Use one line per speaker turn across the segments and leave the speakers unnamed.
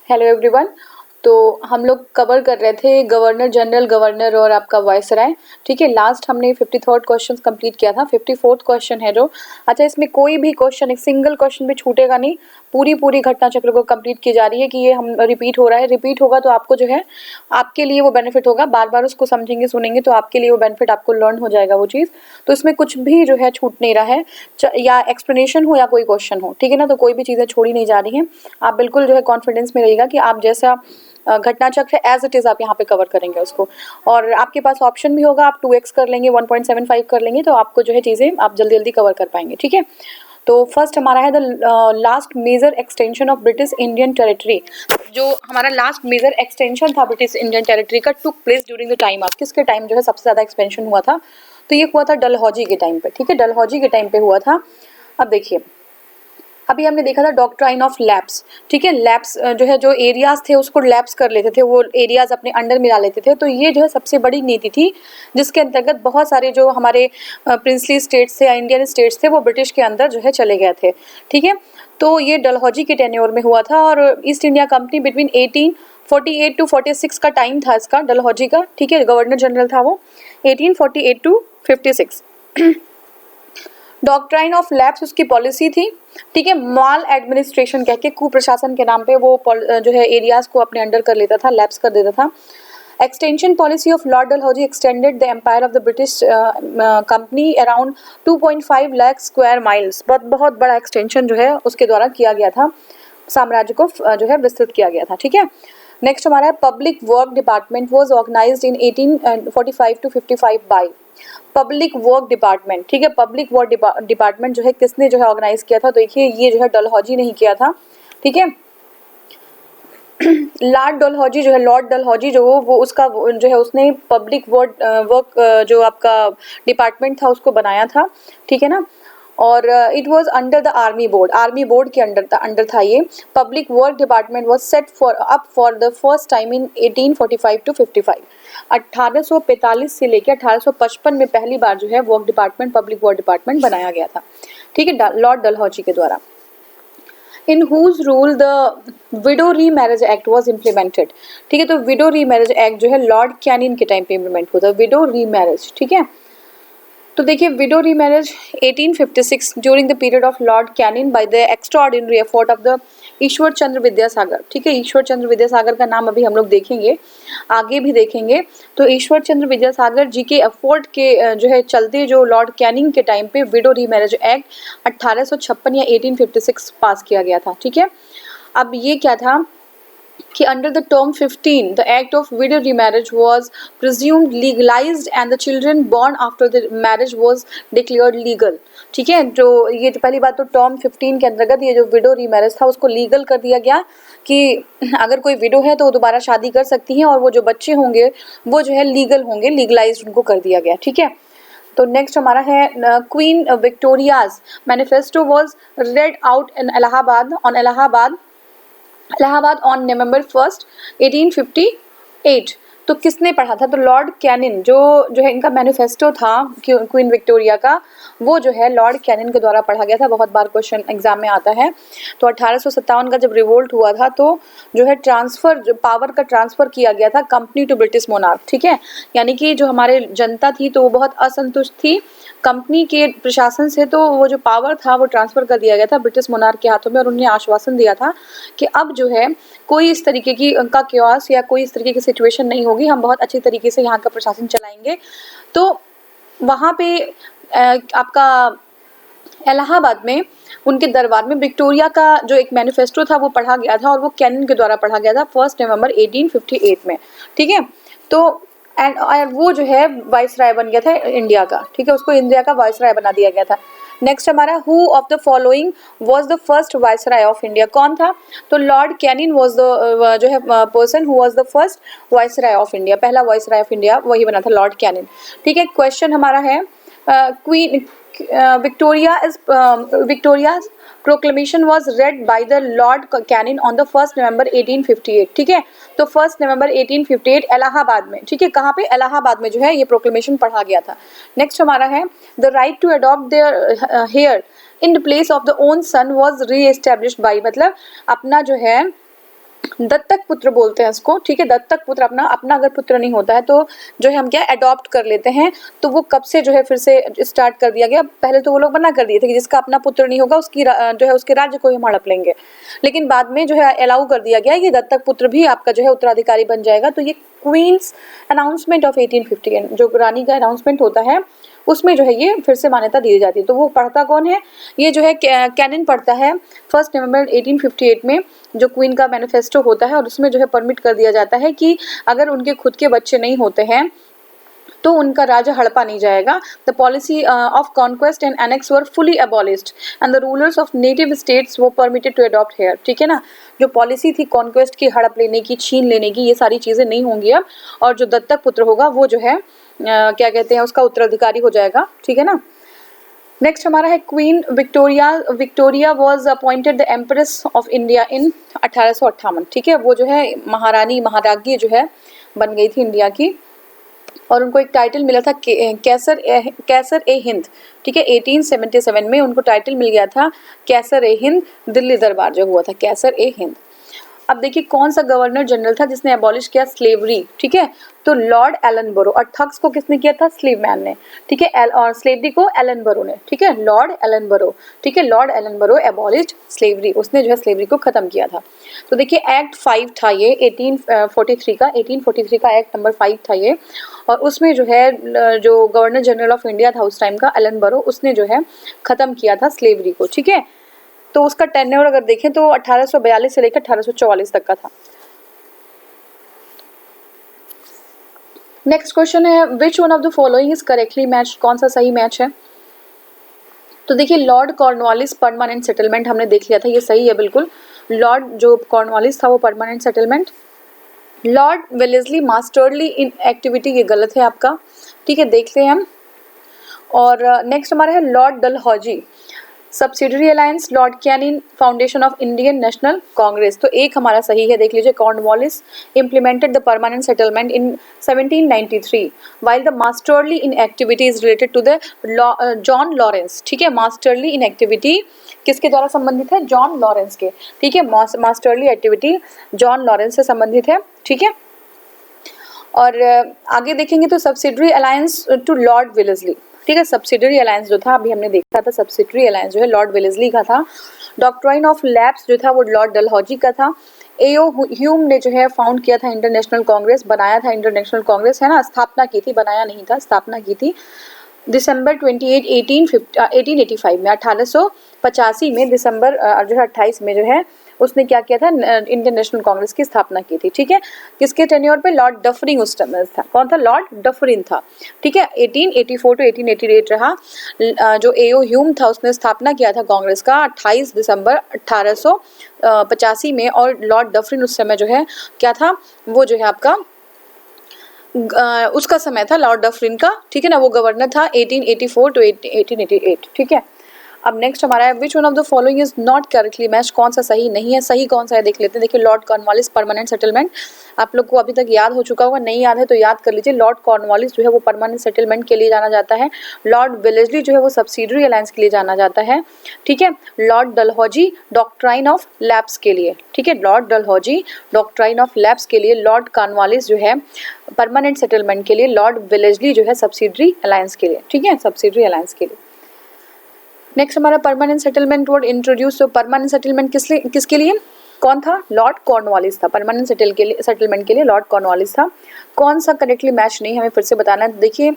Hello everyone. तो हम लोग कवर कर रहे थे गवर्नर जनरल, गवर्नर और आपका वायसराय। ठीक है, लास्ट हमने 53rd क्वेश्चन कंप्लीट किया था। 54th क्वेश्चन है जो, अच्छा इसमें कोई भी क्वेश्चन, एक सिंगल क्वेश्चन भी छूटेगा नहीं। पूरी घटना चक्र को कंप्लीट की जा रही है कि ये हम रिपीट हो रहा है। रिपीट होगा तो आपको जो है आपके लिए वो बेनिफिट होगा। बार बार उसको समझेंगे सुनेंगे तो आपके लिए वो बेनिफिट, आपको लर्न हो जाएगा वो चीज़। तो इसमें कुछ भी जो है छूट नहीं रहा है, या एक्सप्लेनेशन हो या कोई क्वेश्चन हो, ठीक है ना। तो कोई भी चीज़ें छोड़ी नहीं जा रही हैं। आप बिल्कुल जो है कॉन्फिडेंस में रहिएगा कि आप जैसा घटना चक्र है एज इट इज आप यहाँ पे कवर करेंगे उसको। और आपके पास ऑप्शन भी होगा, आप 2x कर लेंगे, 1.75 कर लेंगे, तो आपको जो है चीज़ें आप जल्दी जल्दी कवर कर पाएंगे। ठीक है, तो फर्स्ट हमारा है the last major extension of British Indian territory. जो हमारा लास्ट मेजर एक्सटेंशन था ब्रिटिश इंडियन टेरिटरी का, took place during the time of, किसके टाइम जो है सबसे ज़्यादा एक्सपेंशन हुआ था? तो ये हुआ था डलहौजी के टाइम पे। ठीक है, डलहौजी के टाइम पे हुआ था। अब देखिए, अभी हमने देखा था डॉक्ट्राइन ऑफ लैप्स। ठीक है, लैप्स जो है, जो एरियाज थे उसको लैप्स कर लेते थे, वो एरियाज अपने अंडर मिला लेते थे। तो ये जो है सबसे बड़ी नीति थी जिसके अंतर्गत बहुत सारे जो हमारे प्रिंसली स्टेट्स थे या इंडियन स्टेट्स थे वो ब्रिटिश के अंदर जो है चले गए थे। ठीक है, तो ये डलहौजी के टेन्योर में हुआ था। और East India company between 1848 to 46 का टाइम था इसका, डलहौजी का। ठीक है, गवर्नर जनरल था वो 1848 टू 56। डॉक्ट्राइन ऑफ लैप्स उसकी पॉलिसी थी। ठीक है, माल एडमिनिस्ट्रेशन कह के, कुप्रशासन के नाम पे वो जो है एरियाज को अपने अंडर कर लेता था, लैप्स कर देता था। Extension policy of Lord Dalhousie extended the empire of the British company around 2.5 lakh square miles. बहुत बड़ा एक्सटेंशन जो है उसके द्वारा किया गया था, साम्राज्य को जो है विस्तृत किया गया था। ठीक है, नेक्स्ट हमारा है public work department was organised in 1845 to 55 by public work department. ठीक है, पब्लिक वर्क डिपार्टमेंट जो है किसने जो है ऑर्गेनाइज किया था? तो देखिए ये जो है डलहौजी ने ही किया था। ठीक है, लॉर्ड डलहौजी जो है, लॉर्ड डलहौजी जो वो उसका जो है उसने पब्लिक वर्क जो आपका डिपार्टमेंट था उसको बनाया था। ठीक है ना, और it was under the army board के अंडर था ये। Public work department was set for the first time in 1845 to 55। 1845 से लेकर 1855 में पहली बार जो है work department, public work department बनाया गया था। ठीक है, लॉर्ड डलहौजी के द्वारा। In whose rule the widow remarriage act was implemented. ठीक है, तो विडो री मैरिज एक्ट जो है लॉर्ड कैनिन के टाइम पे इम्प्लीमेंट हुआ था, विडो री मैरिज। ठीक है, तो देखिए widow remarriage 1856 during the period of Lord Canning by the extraordinary effort of the Ishwar Chandra Vidyasagar. ठीक है, ईश्वर चंद्र विद्यासागर का नाम अभी हम लोग देखेंगे, आगे भी देखेंगे। तो ईश्वर चंद्र विद्यासागर जी के एफर्ट के जो है चलते जो लॉर्ड कैनिंग के टाइम पे विडो री मैरिज एक्ट 1856 या 1856 पास किया गया था। ठीक है, अब ये क्या था कि under the term 15 the act of widow remarriage was presumed legalised and the children born after the marriage was declared legal. ठीक है, जो ये पहली बात तो टर्म 15 के अंतर्गत ये जो विडो रीमैरिज था उसको लीगल कर दिया गया कि अगर कोई विडो है तो वो दोबारा शादी कर सकती हैं, और वो जो बच्चे होंगे वो जो है लीगल होंगे, लीगलाइज्ड उनको कर दिया गया। ठीक है, तो नेक्स्ट हमारा है queen Victoria's manifesto was red out in Allahabad on November 1st 1858। तो किसने पढ़ा था? तो लॉर्ड कैनिन जो है इनका मैनिफेस्टो था क्वीन विक्टोरिया का, वो जो है लॉर्ड कैनिन के द्वारा पढ़ा गया था। बहुत बार क्वेश्चन एग्जाम में आता है। तो 1857 का जब रिवोल्ट हुआ था तो जो है पावर का ट्रांसफर किया गया था कंपनी टू ब्रिटिश मोनार्क। ठीक है, यानी कि जो हमारे जनता थी तो वो बहुत असंतुष्ट थी कंपनी के प्रशासन से, तो वो जो पावर था वो ट्रांसफर कर दिया गया था ब्रिटिश मोनार्क के हाथों में। और उन्हें आश्वासन दिया था कि अब जो है कोई इस तरीके की उनका क्योस या कोई इस तरीके की सिचुएशन नहीं होगी, हम बहुत अच्छी तरीके से यहाँ का प्रशासन चलाएंगे। तो वहाँ पे आपका इलाहाबाद में उनके दरबार में विक्टोरिया का जो एक मैनिफेस्टो था वो पढ़ा गया था, और वो कैनिन के द्वारा पढ़ा गया था 1 नवंबर 1858 में। ठीक है, तो एंड वो जो है वाइसराय बन गया था इंडिया का। ठीक है, उसको इंडिया का वाइसराय बना दिया गया था। नेक्स्ट हमारा who of the following was the first viceroy of India? कौन था? तो लॉर्ड कैनिन वाज द जो है person who was the first viceroy of India, पहला वाइसराय ऑफ इंडिया वही बना था, लॉर्ड कैनिन। ठीक है, क्वेश्चन हमारा है queen Victoria's proclamation was read by the Lord Canning on the 1st November 1858। ठीक है, तो 1 नवंबर 1858 इलाहाबाद में। ठीक है, कहाँ पे? इलाहाबाद में जो है ये प्रोक्लेमेशन पढ़ा गया था। नेक्स्ट हमारा है the right to adopt their heir in the place of the own son was reestablished by, मतलब अपना जो है दत्तक पुत्र बोलते हैं इसको, ठीक है। दत्तक पुत्र अपना अपना अगर पुत्र नहीं होता है तो जो है हम क्या अडॉप्ट कर लेते हैं, तो वो कब से जो है फिर से स्टार्ट कर दिया गया। पहले तो वो लोग मना कर दिए थे कि जिसका अपना पुत्र नहीं होगा उसकी जो है उसके राज्य को ही हम हड़प लेंगे, लेकिन बाद में जो है अलाउ कर दिया गया कि दत्तक पुत्र भी आपका जो है उत्तराधिकारी बन जाएगा। तो ये क्वींस अनाउंसमेंट ऑफ 1850 जो रानी का अनाउंसमेंट होता है उसमें जो है ये फिर से मान्यता दी जाती है। तो वो पढ़ता कौन है, ये जो है कैनन पढ़ता है 1 नवंबर 1858 में, जो क्वीन का मैनिफेस्टो होता है, और उसमें जो है परमिट कर दिया जाता है कि अगर उनके खुद के बच्चे नहीं होते हैं तो उनका राज्य हड़पा नहीं जाएगा। The policy of conquest and annex were fully abolished and the rulers of native states वो परमिटेड टू अडॉप्ट हेयर, ठीक है ना। जो पॉलिसी थी कॉन्क्वेस्ट की, हड़प लेने की, छीन लेने की, ये सारी चीज़ें नहीं होंगी अब, और जो दत्तक पुत्र होगा वो जो है क्या कहते हैं उसका उत्तराधिकारी हो जाएगा, ठीक है ना। नेक्स्ट हमारा है queen Victoria. Victoria was appointed the empress of India in 1858, ठीक है। वो जो है महारानी महाराज्ञी जो है बन गई थी इंडिया की, और उनको एक टाइटल मिला था कैसर ए हिंद, ठीक है। 1877 में उनको टाइटल मिल गया था कैसर ए हिंद, दिल्ली दरबार जो हुआ था कैसर ए हिंद। अब देखिए कौन सा गवर्नर जनरल था जिसने एबॉलिश किया स्लेवरी, ठीक है। तो लॉर्ड एलनबरो। और ठग्स को किसने किया था, स्लेव मैन ने, ठीक है। और स्लेवरी को एलनबरो ने, ठीक है, लॉर्ड एलनबरो, ठीक है। लॉर्ड एलनबरो एबॉलिश्ड स्लेवरी, उसने जो है स्लेवरी को खत्म किया था। तो देखिए एक्ट 5 था ये 1843 का एक्ट नंबर 5 था ये, और उसमें जो है जो गवर्नर जनरल ऑफ इंडिया था उस टाइम का एलनबरो, उसने जो है खत्म किया था स्लेवरी को, ठीक है। तो उसका टेन्योर अगर देखें तो 1842 से लेकर 1844 तक का था। नेक्स्ट क्वेश्चन है विच one of the following is correctly match, कौन सा सही मैच है। तो देखिए लॉर्ड कॉर्नवालिस परमानेंट सेटलमेंट हमने देख लिया था, ये सही है बिल्कुल। लॉर्ड जो कॉर्नवालिस था वो permanent settlement. Lord Wellesley masterly in activity, ये गलत है आपका, ठीक है, देखते हैं हम। और नेक्स्ट हमारा है Lord Dalhousie subsidiary alliance, Lord Canning foundation of Indian National Congress. तो एक हमारा सही है, देख लीजिए। Cornwallis implemented the permanent settlement in 1793 while the masterly inactivity is related to the John Lawrence, ठीक है। मास्टरली इन एक्टिविटी किसके द्वारा संबंधित है, जॉन लॉरेंस के, ठीक है। मास्टरली एक्टिविटी जॉन लॉरेंस से संबंधित है, ठीक है। और आगे देखेंगे तो subsidiary alliance to Lord Wellesley, ठीक है। सब्सिडरी अलायंस जो था अभी हमने देखा था, सब्सिडरी अलायंस जो है लॉर्ड वेलेस्ली का था। डॉक्ट्राइन ऑफ लैप्स जो था वो लॉर्ड डलहौजी का था। एओ ह्यूम ने जो है फाउंड किया था इंटरनेशनल कांग्रेस, बनाया था इंटरनेशनल कांग्रेस, है ना, स्थापना की थी, बनाया नहीं था, स्थापना की थी दिसंबर 28 1885 में, 1885 में दिसंबर जो है 28 में जो है उसने क्या किया था, इंडियन नेशनल कांग्रेस की स्थापना की थी, ठीक है। किसके टेन्योर पे, लॉर्ड डफरिन उस टाइम था। कौन था, लॉर्ड डफरिन था, ठीक है। 1884 टू 1888 रहा। जो एओ ह्यूम था उसने स्थापना किया था कांग्रेस का 28 दिसंबर 1885 में, और लॉर्ड डफरिन उस समय जो है क्या था, वो जो है आपका उसका समय था लॉर्ड डफरिन का, ठीक है ना, वो गवर्नर था 1884 टू 1888, ठीक है। अब नेक्स्ट हमारा है विच one of the following is not correctly match, कौन सा सही नहीं है। सही कौन सा है देख लेते हैं। देखिए लॉर्ड कॉर्नवालिस परमानेंट सेटलमेंट आप लोग को अभी तक याद हो चुका होगा, नहीं याद है तो याद कर लीजिए। लॉर्ड कॉर्नवालिस जो है वो परमानेंट सेटलमेंट के लिए जाना जाता है। लॉर्ड वेलेस्ली जो है वो सब्सिडरी अलायंस के लिए जाना जाता है, ठीक है। Lord Dalhousie doctrine of lapse के लिए, ठीक है। Lord Dalhousie doctrine of lapse के लिए, लॉर्ड कॉर्नवालिस जो है परमानेंट सेटलमेंट के लिए, लॉर्ड वेलेस्ली जो है सब्सिडरी अलायंस के लिए, ठीक है, सब्सिडरी अलायंस के लिए। नेक्स्ट हमारा परमानेंट सेटलमेंट वर्ड इंट्रोड्यूस। तो परमानेंट सेटलमेंट किसके लिए, कौन था, लॉर्ड कॉर्नवालिस था। परमानेंट सेटलमेंट के लिए लॉर्ड कॉर्नवालिस था। कौन सा करेक्टली मैच नहीं हमें फिर से बताना है। देखिए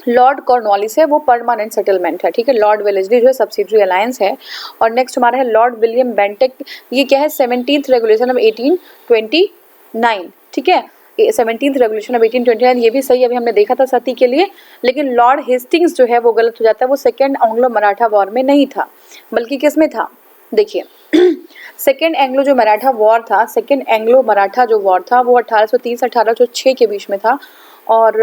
लॉर्ड कॉर्नवालिस है वो परमानेंट सेटलमेंट है, ठीक है। लॉर्ड वेलेस्ली जो है सब्सिडरी अलायंस है। और नेक्स्ट हमारा है लॉर्ड विलियम बेंटिक, ये क्या है, 17th रेगुलेशन ऑफ 1829, ठीक है। 17th रेगुलेशन ऑफ 1829, ये भी सही, अभी हमने देखा था सती के लिए। लेकिन लॉर्ड हेस्टिंग्स जो है वो गलत हो जाता है, वो सेकेंड एंग्लो मराठा वॉर में नहीं था, बल्कि किस में था, देखिए सेकेंड एंग्लो जो मराठा वॉर था, सेकेंड एंग्लो मराठा जो वॉर था वो 1830 1806 के बीच में था, और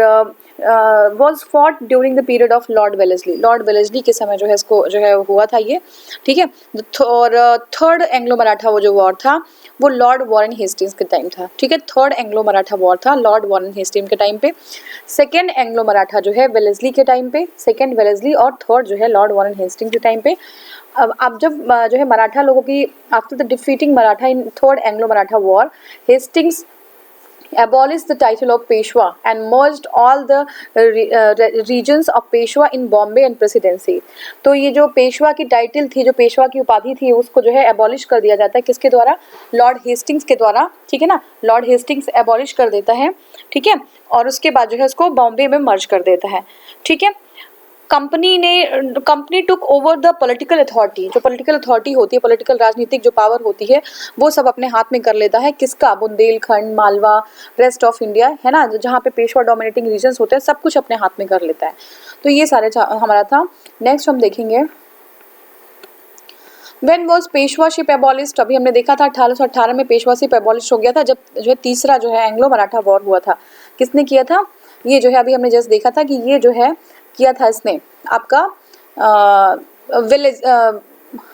was fought during the period of Lord Wellesley. Lord Wellesley के समय जो है इसको जो है हुआ था ये, ठीक है। और थर्ड एंग्लो मराठा वो जो वॉर था वो लॉर्ड वॉरेन हेस्टिंग्स के टाइम था, ठीक है। थर्ड एंग्लो मराठा वॉर था लॉर्ड वॉरेन हेस्टिंग्स के टाइम पे। सेकेंड एंग्लो मराठा जो है वेलेस्ली के टाइम पे, सेकेंड वेलेस्ली, और थर्ड जो है लॉर्ड वॉरेन हेस्टिंग्स के टाइम पे। अब जब जो है मराठा लोगों की after the defeating Maratha in third Anglo Maratha war, Hastings abolished the title of Peshwa and merged all the regions of Peshwa in Bombay and Presidency। तो ये जो पेशवा की टाइटल थी, जो पेशवा की उपाधि थी, उसको जो है एबॉलिश कर दिया जाता है किसके द्वारा? लॉर्ड हेस्टिंग्स के द्वारा, ठीक है ना। लॉर्ड हेस्टिंग्स एबॉलिश कर देता है, ठीक है, और उसके बाद जो है उसको बॉम्बे में मर्ज कर देता है, ठीक है। Company took over the political authority. जो पॉलिटिकल अथॉरिटी होती है, पॉलिटिकल राजनीतिक जो पावर होती है, वो सब अपने हाथ में कर लेता है। किसका? Bundelkhand, Malwa, rest of India, है ना, जहाँ पे पेशवा डोमिनेटिंग रीजन्स होते हैं, सब कुछ अपने हाथ में कर लेता है। तो ये सारे हमारा था। नेक्स्ट हम देखेंगे When was पेशवाशिप एबॉलिश्ड? अभी हमने देखा था 1818 में पेशवाशिप एबॉलिश हो गया था, जब जो है तीसरा जो है एंग्लो मराठा वॉर हुआ था। किसने किया था? ये जो है अभी हमने जस्ट देखा था कि ये जो है किया था इसने आपका विलेज,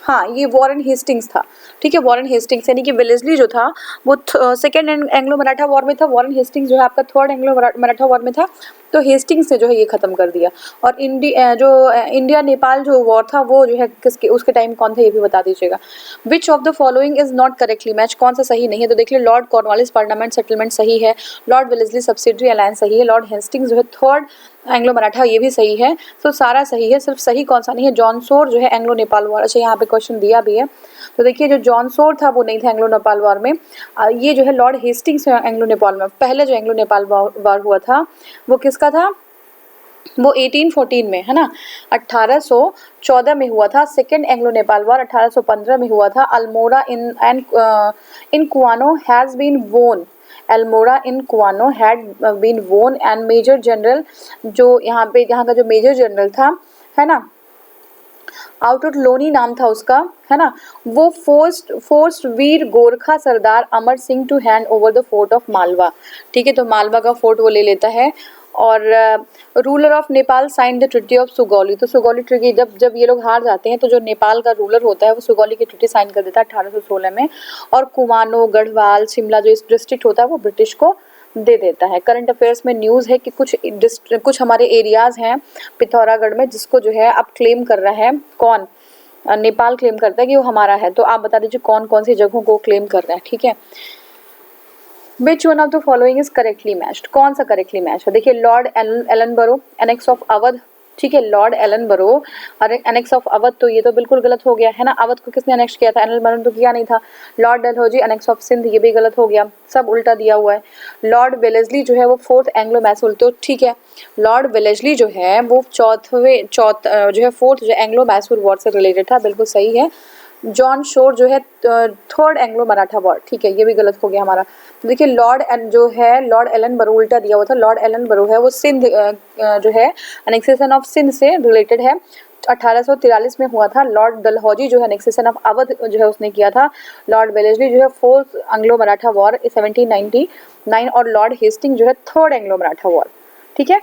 हाँ, ये वॉरेन हेस्टिंग्स था, ठीक है। वॉरेन हेस्टिंग्स, यानी कि वेलेस्ली जो था वो सेकेंड एंग्लो मराठा वॉर में था, वॉरेन हेस्टिंग्स जो है आपका थर्ड एंग्लो मराठा वॉर में था। तो हेस्टिंग्स ने जो है ये खत्म कर दिया। और इंडिया नेपाल जो वॉर था वो जो है किसके, उसके टाइम कौन था ये भी बता दीजिएगा। Which of the following is not correctly match? कौन सा सही नहीं है? तो देखिए, लॉर्ड कॉर्नवालिस पार्लियामेंट सेटलमेंट सही है, लॉर्ड वेलेस्ली सब्सिडरी अलायंस सही है, लॉर्ड हेस्टिंग्स जो है थर्ड एंग्लो मराठा ये भी सही है। तो सारा सही है, सिर्फ सही कौन सा नहीं है? जॉनसोर जो है एंग्लो नेपाल वॉर। अच्छा, यहाँ पे क्वेश्चन दिया भी है, तो देखिए जो जॉनसोर था वो नहीं था एंग्लो नेपाल वॉर में। ये जो है लॉर्ड हेस्टिंग्स है एंग्लो नेपाल में। पहले जो एंग्लो नेपाल वॉर हुआ था वो किसका था? वो 1814 में, है ना, 1814 में हुआ था। सेकेंड एंग्लो नेपाल वॉर 1815 में हुआ था। अल्मोड़ा इन कुआनो हैज बीन वोन, एल्मोड़ा इन कुआनो हैड बीन वोन एंड मेजर जनरल, जो यहाँ का जो मेजर जनरल था, है ना, आउटउट लोनी नाम था उसका, है ना, वो फोर्स्ड वीर Gorkha Sardar Amar Singh to hand over the fort of Malwa, ठीक है। तो मालवा का फोर्ट वो ले लेता है। और ruler of Nepal sign the treaty of Sugauli. तो सुगौली ट्रिटी, जब ये लोग हार जाते हैं तो जो नेपाल का रूलर होता है वो सुगौली की ट्रिटी साइन कर देता है 1816 में। और कुमानो, गढ़वाल, शिमला जो इस डिस्ट्रिक्ट होता है वो ब्रिटिश को दे देता है। करंट अफेयर्स में न्यूज़ है कि कुछ हमारे एरियाज़ हैं पिथौरागढ़ में जिसको जो है अब क्लेम कर रहा है कौन? नेपाल क्लेम करता है कि वो हमारा है। तो आप बता दीजिए कौन कौन सी जगहों को क्लेम कर रहा है, ठीक है। विच one of the following is correctly matched? कौन सा करेक्टली मैच है? देखिए, Lord Ellenborough, annex of Awadh, ठीक है, लॉर्ड एलनबरो और एनेक्स ऑफ अवध, तो ये तो बिल्कुल गलत हो गया, है ना। अवध को किसने अनेक्स किया था? एलनबरो तो किया नहीं था। Lord Dalhousie annex of Sindh, ये भी गलत हो गया, सब उल्टा दिया हुआ है। लॉर्ड वेलेस्ली जो है वो फोर्थ एंग्लो मैसूर, तो ठीक है, लॉर्ड वेलेस्ली जो है वो जो है फोर्थ जो एंग्लो मैसूर वॉर से रिलेटेड था, बिल्कुल सही है। जॉन शोर जो है थर्ड एंग्लो मराठा वॉर, ठीक है, ये भी गलत हो गया हमारा। तो देखिए, लॉर्ड एलन बरो उल्टा दिया हुआ था। लॉर्ड एलन बरो है वो सिंध जो है अनेक्सेशन ऑफ सिंध से रिलेटेड है, 1843 में हुआ था। लॉर्ड डलहौजी जो है अनेक्सेशन ऑफ अवध जो है उसने किया था। लॉर्ड वेलेस्ली जो है फोर्थ एंग्लो मराठा वॉर 1799, और लॉर्ड हेस्टिंग जो है थर्ड एंग्लो मराठा वॉर, ठीक है।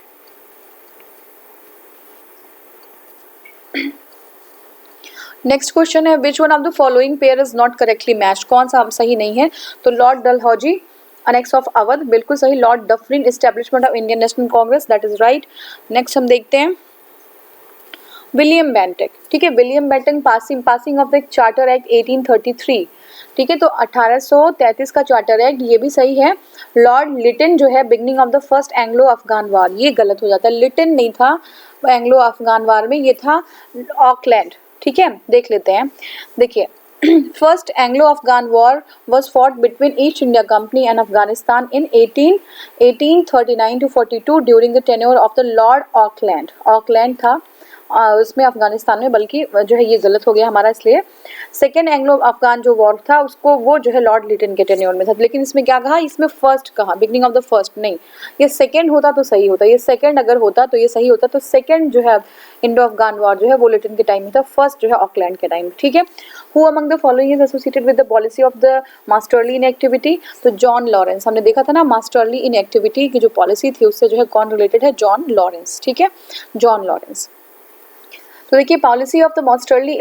नेक्स्ट क्वेश्चन है, विच one of the following pair is not correctly match? कौन सा सही नहीं है? तो Lord Dalhousie annex of Awadh बिल्कुल सही। Lord Dufferin establishment of Indian National Congress, that is right. Next हम देखते हैं विलियम बेंटिक, ठीक है। William Bentinck passing of the charter act 1833, ठीक है। तो 1833 का चार्टर एक्ट, ये भी सही है। लॉर्ड लिटन जो है beginning of the first Anglo Afghan war, ये गलत हो जाता है, लिटन नहीं था एंग्लो अफगान वार में, ये था ऑकलैंड, ठीक है। देख लेते हैं, देखिए, first Anglo Afghan war was fought between east India company and Afghanistan in 1839 to 42 during the tenure of the Lord Auckland. Auckland था, उसमें अफगानिस्तान में, बल्कि जो है ये गलत हो गया हमारा, इसलिए सेकेंड एंग्लो अफगान जो वॉर था उसको वो जो है लॉर्ड लिटन के टेन्योर में था। लेकिन इसमें क्या कहा, इसमें फर्स्ट कहा, बिगनिंग ऑफ द फर्स्ट नहीं, ये सेकेंड होता तो सही होता, ये सेकेंड अगर होता तो ये सही होता, तो सेकेंड जो है इंडो अफगान वॉर जो है वो लिटन के टाइम में था, फर्स्ट जो है ऑकलैंड के टाइम में। ठीक है, who among the following is associated with the policy of the masterly inactivity, तो जॉन लॉरेंस, हमने देखा था ना मास्टरली इनएक्टिविटी की जो पॉलिसी थी उससे जो है कौन रिलेटेड है, जॉन लॉरेंस। ठीक है, जॉन लॉरेंस। तो देखिए, policy of the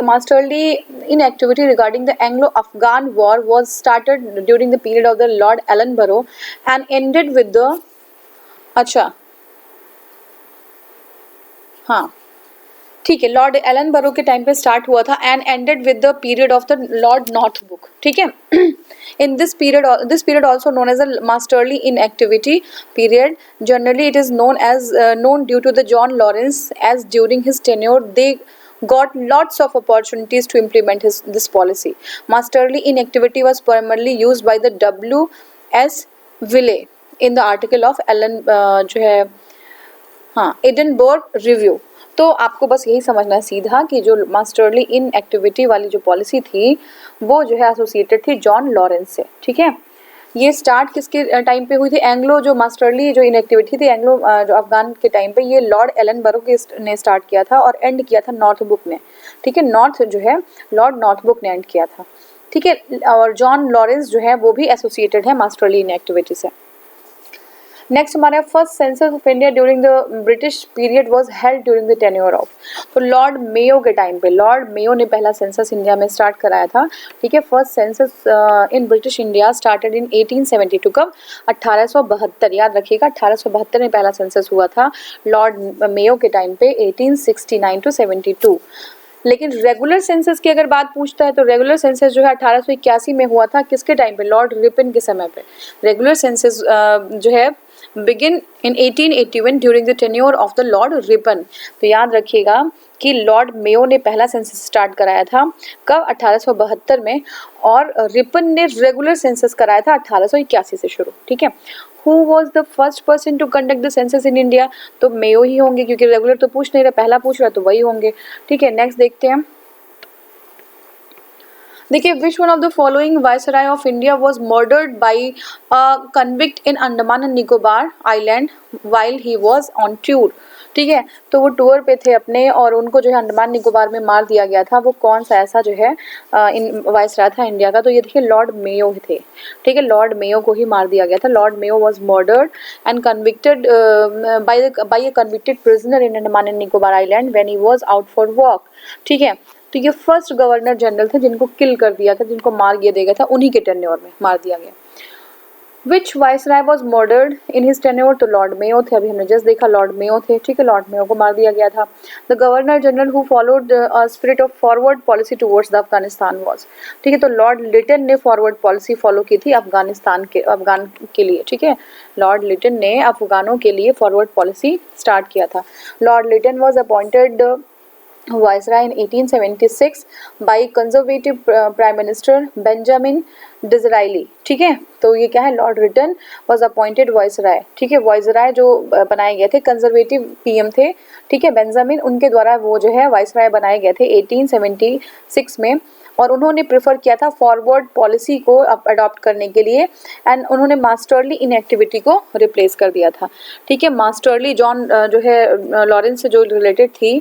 masterly inactivity regarding the Anglo Afghan war was started during the period of the Lord Ellenborough and ended with the, अच्छा हाँ ठीक है, लॉर्ड एलनबरो के टाइम पे स्टार्ट हुआ था and ended with the period of the Lord Northbrook. ठीक है, in this period also known as a masterly inactivity period, generally it is known due to the John Lawrence, as during his tenure they got lots of opportunities to implement this policy. Masterly inactivity was primarily used by the W.S. Willey in the article of जो है हाँ Edinburgh review. तो आपको बस यही समझना है सीधा कि जो मास्टरली इन एक्टिविटी वाली जो पॉलिसी थी वो जो है एसोसिएटेड थी जॉन लॉरेंस से। ठीक है, ये स्टार्ट किसके टाइम पे हुई थी, एंग्लो जो मास्टरली जो इनएक्टिविटी थी एंग्लो जो अफगान के टाइम पे, ये लॉर्ड एलनबरो ने स्टार्ट किया था और एंड किया था नॉर्थब्रुक ने। ठीक है, नॉर्थ जो है लॉर्ड नॉर्थब्रुक ने एंड किया था। ठीक है, और जॉन लॉरेंस जो है वो भी एसोसिएटेड है मास्टरली इनएक्टिविटी से। नेक्स्ट हमारा first census of India during the British period was held during the tenure of, तो लॉर्ड मेयो के टाइम पे लॉर्ड मेयो ने पहला सेंसस इंडिया में स्टार्ट कराया था। ठीक है, first census in British India started इन 1872, कब 1872, याद रखिएगा 1872 में पहला सेंसस हुआ था लॉर्ड मेयो के टाइम पे 1869 टू 72। लेकिन रेगुलर सेंसस की अगर बात पूछता है तो रेगुलर सेंसस जो है 1881 में हुआ था, किसके टाइम पे, लॉर्ड रिपन के समय पे। रेगुलर सेंसस जो है begin in 1881 during the tenure of the Lord Ripon। तो याद रखिएगा कि लॉर्ड मेयो ने पहला सेंसस स्टार्ट कराया था कब, 1872 में, और रिपन ने रेगुलर सेंसस कराया था 1881 से शुरू। ठीक है, who was the first person to conduct the census in India, तो मेयो ही होंगे क्योंकि रेगुलर तो पूछ नहीं रहा, पहला पूछ रहा तो वही होंगे। ठीक है, नेक्स्ट देखते हैं। देखिए, विच one of the following viceroy of India was murdered by a convict in Andaman and Nicobar island while he was on tour. ठीक है, तो वो टूर पे थे अपने और उनको जो है अंडमान निकोबार में मार दिया गया था। वो कौन सा ऐसा जो है इन वायसराय था इंडिया का, तो ये देखिए लॉर्ड मेयो थे। ठीक है, लॉर्ड मेयो को ही मार दिया गया था। Lord Mayo was murdered and convicted by a convicted prisoner in Andaman and Nicobar island when he was out for walk. ठीक है, तो ये फर्स्ट गवर्नर जनरल थे जिनको किल कर दिया था, जिनको मार दिया गया था, उन्हीं के टेन्योर में मार दिया गया। Which viceroy was murdered in his tenure, तो लॉर्ड मेयो थे, अभी हमने जस्ट देखा लॉर्ड मेयो थे। ठीक है, लॉर्ड मेयो को मार दिया गया था। The governor general who followed spirit of forward policy towards the Afghanistan was. ठीक है, तो लॉर्ड लिटन ने फॉरवर्ड पॉलिसी फॉलो की थी अफगान के लिए। ठीक है, लॉर्ड लिटन ने अफगानों के लिए फॉरवर्ड पॉलिसी स्टार्ट किया था। Lord Lytton was appointed viceroy in 1876 by conservative prime minister Benjamin Disraeli. ठीक है, तो ये क्या है, Lord Lytton was appointed viceroy. ठीक है, वायसराय जो बनाए गए थे कंजर्वेटिव पीएम थे। ठीक है, बेंजामिन उनके द्वारा वो जो है वायसराय बनाए गए थे 1876 में, और उन्होंने प्रेफर किया था फॉरवर्ड पॉलिसी को अडॉप्ट करने के लिए, एंड उन्होंने मास्टरली इनएक्टिविटी को रिप्लेस कर दिया था। ठीक है, मास्टरली जॉन जो है लॉरेंस से जो रिलेटेड थी,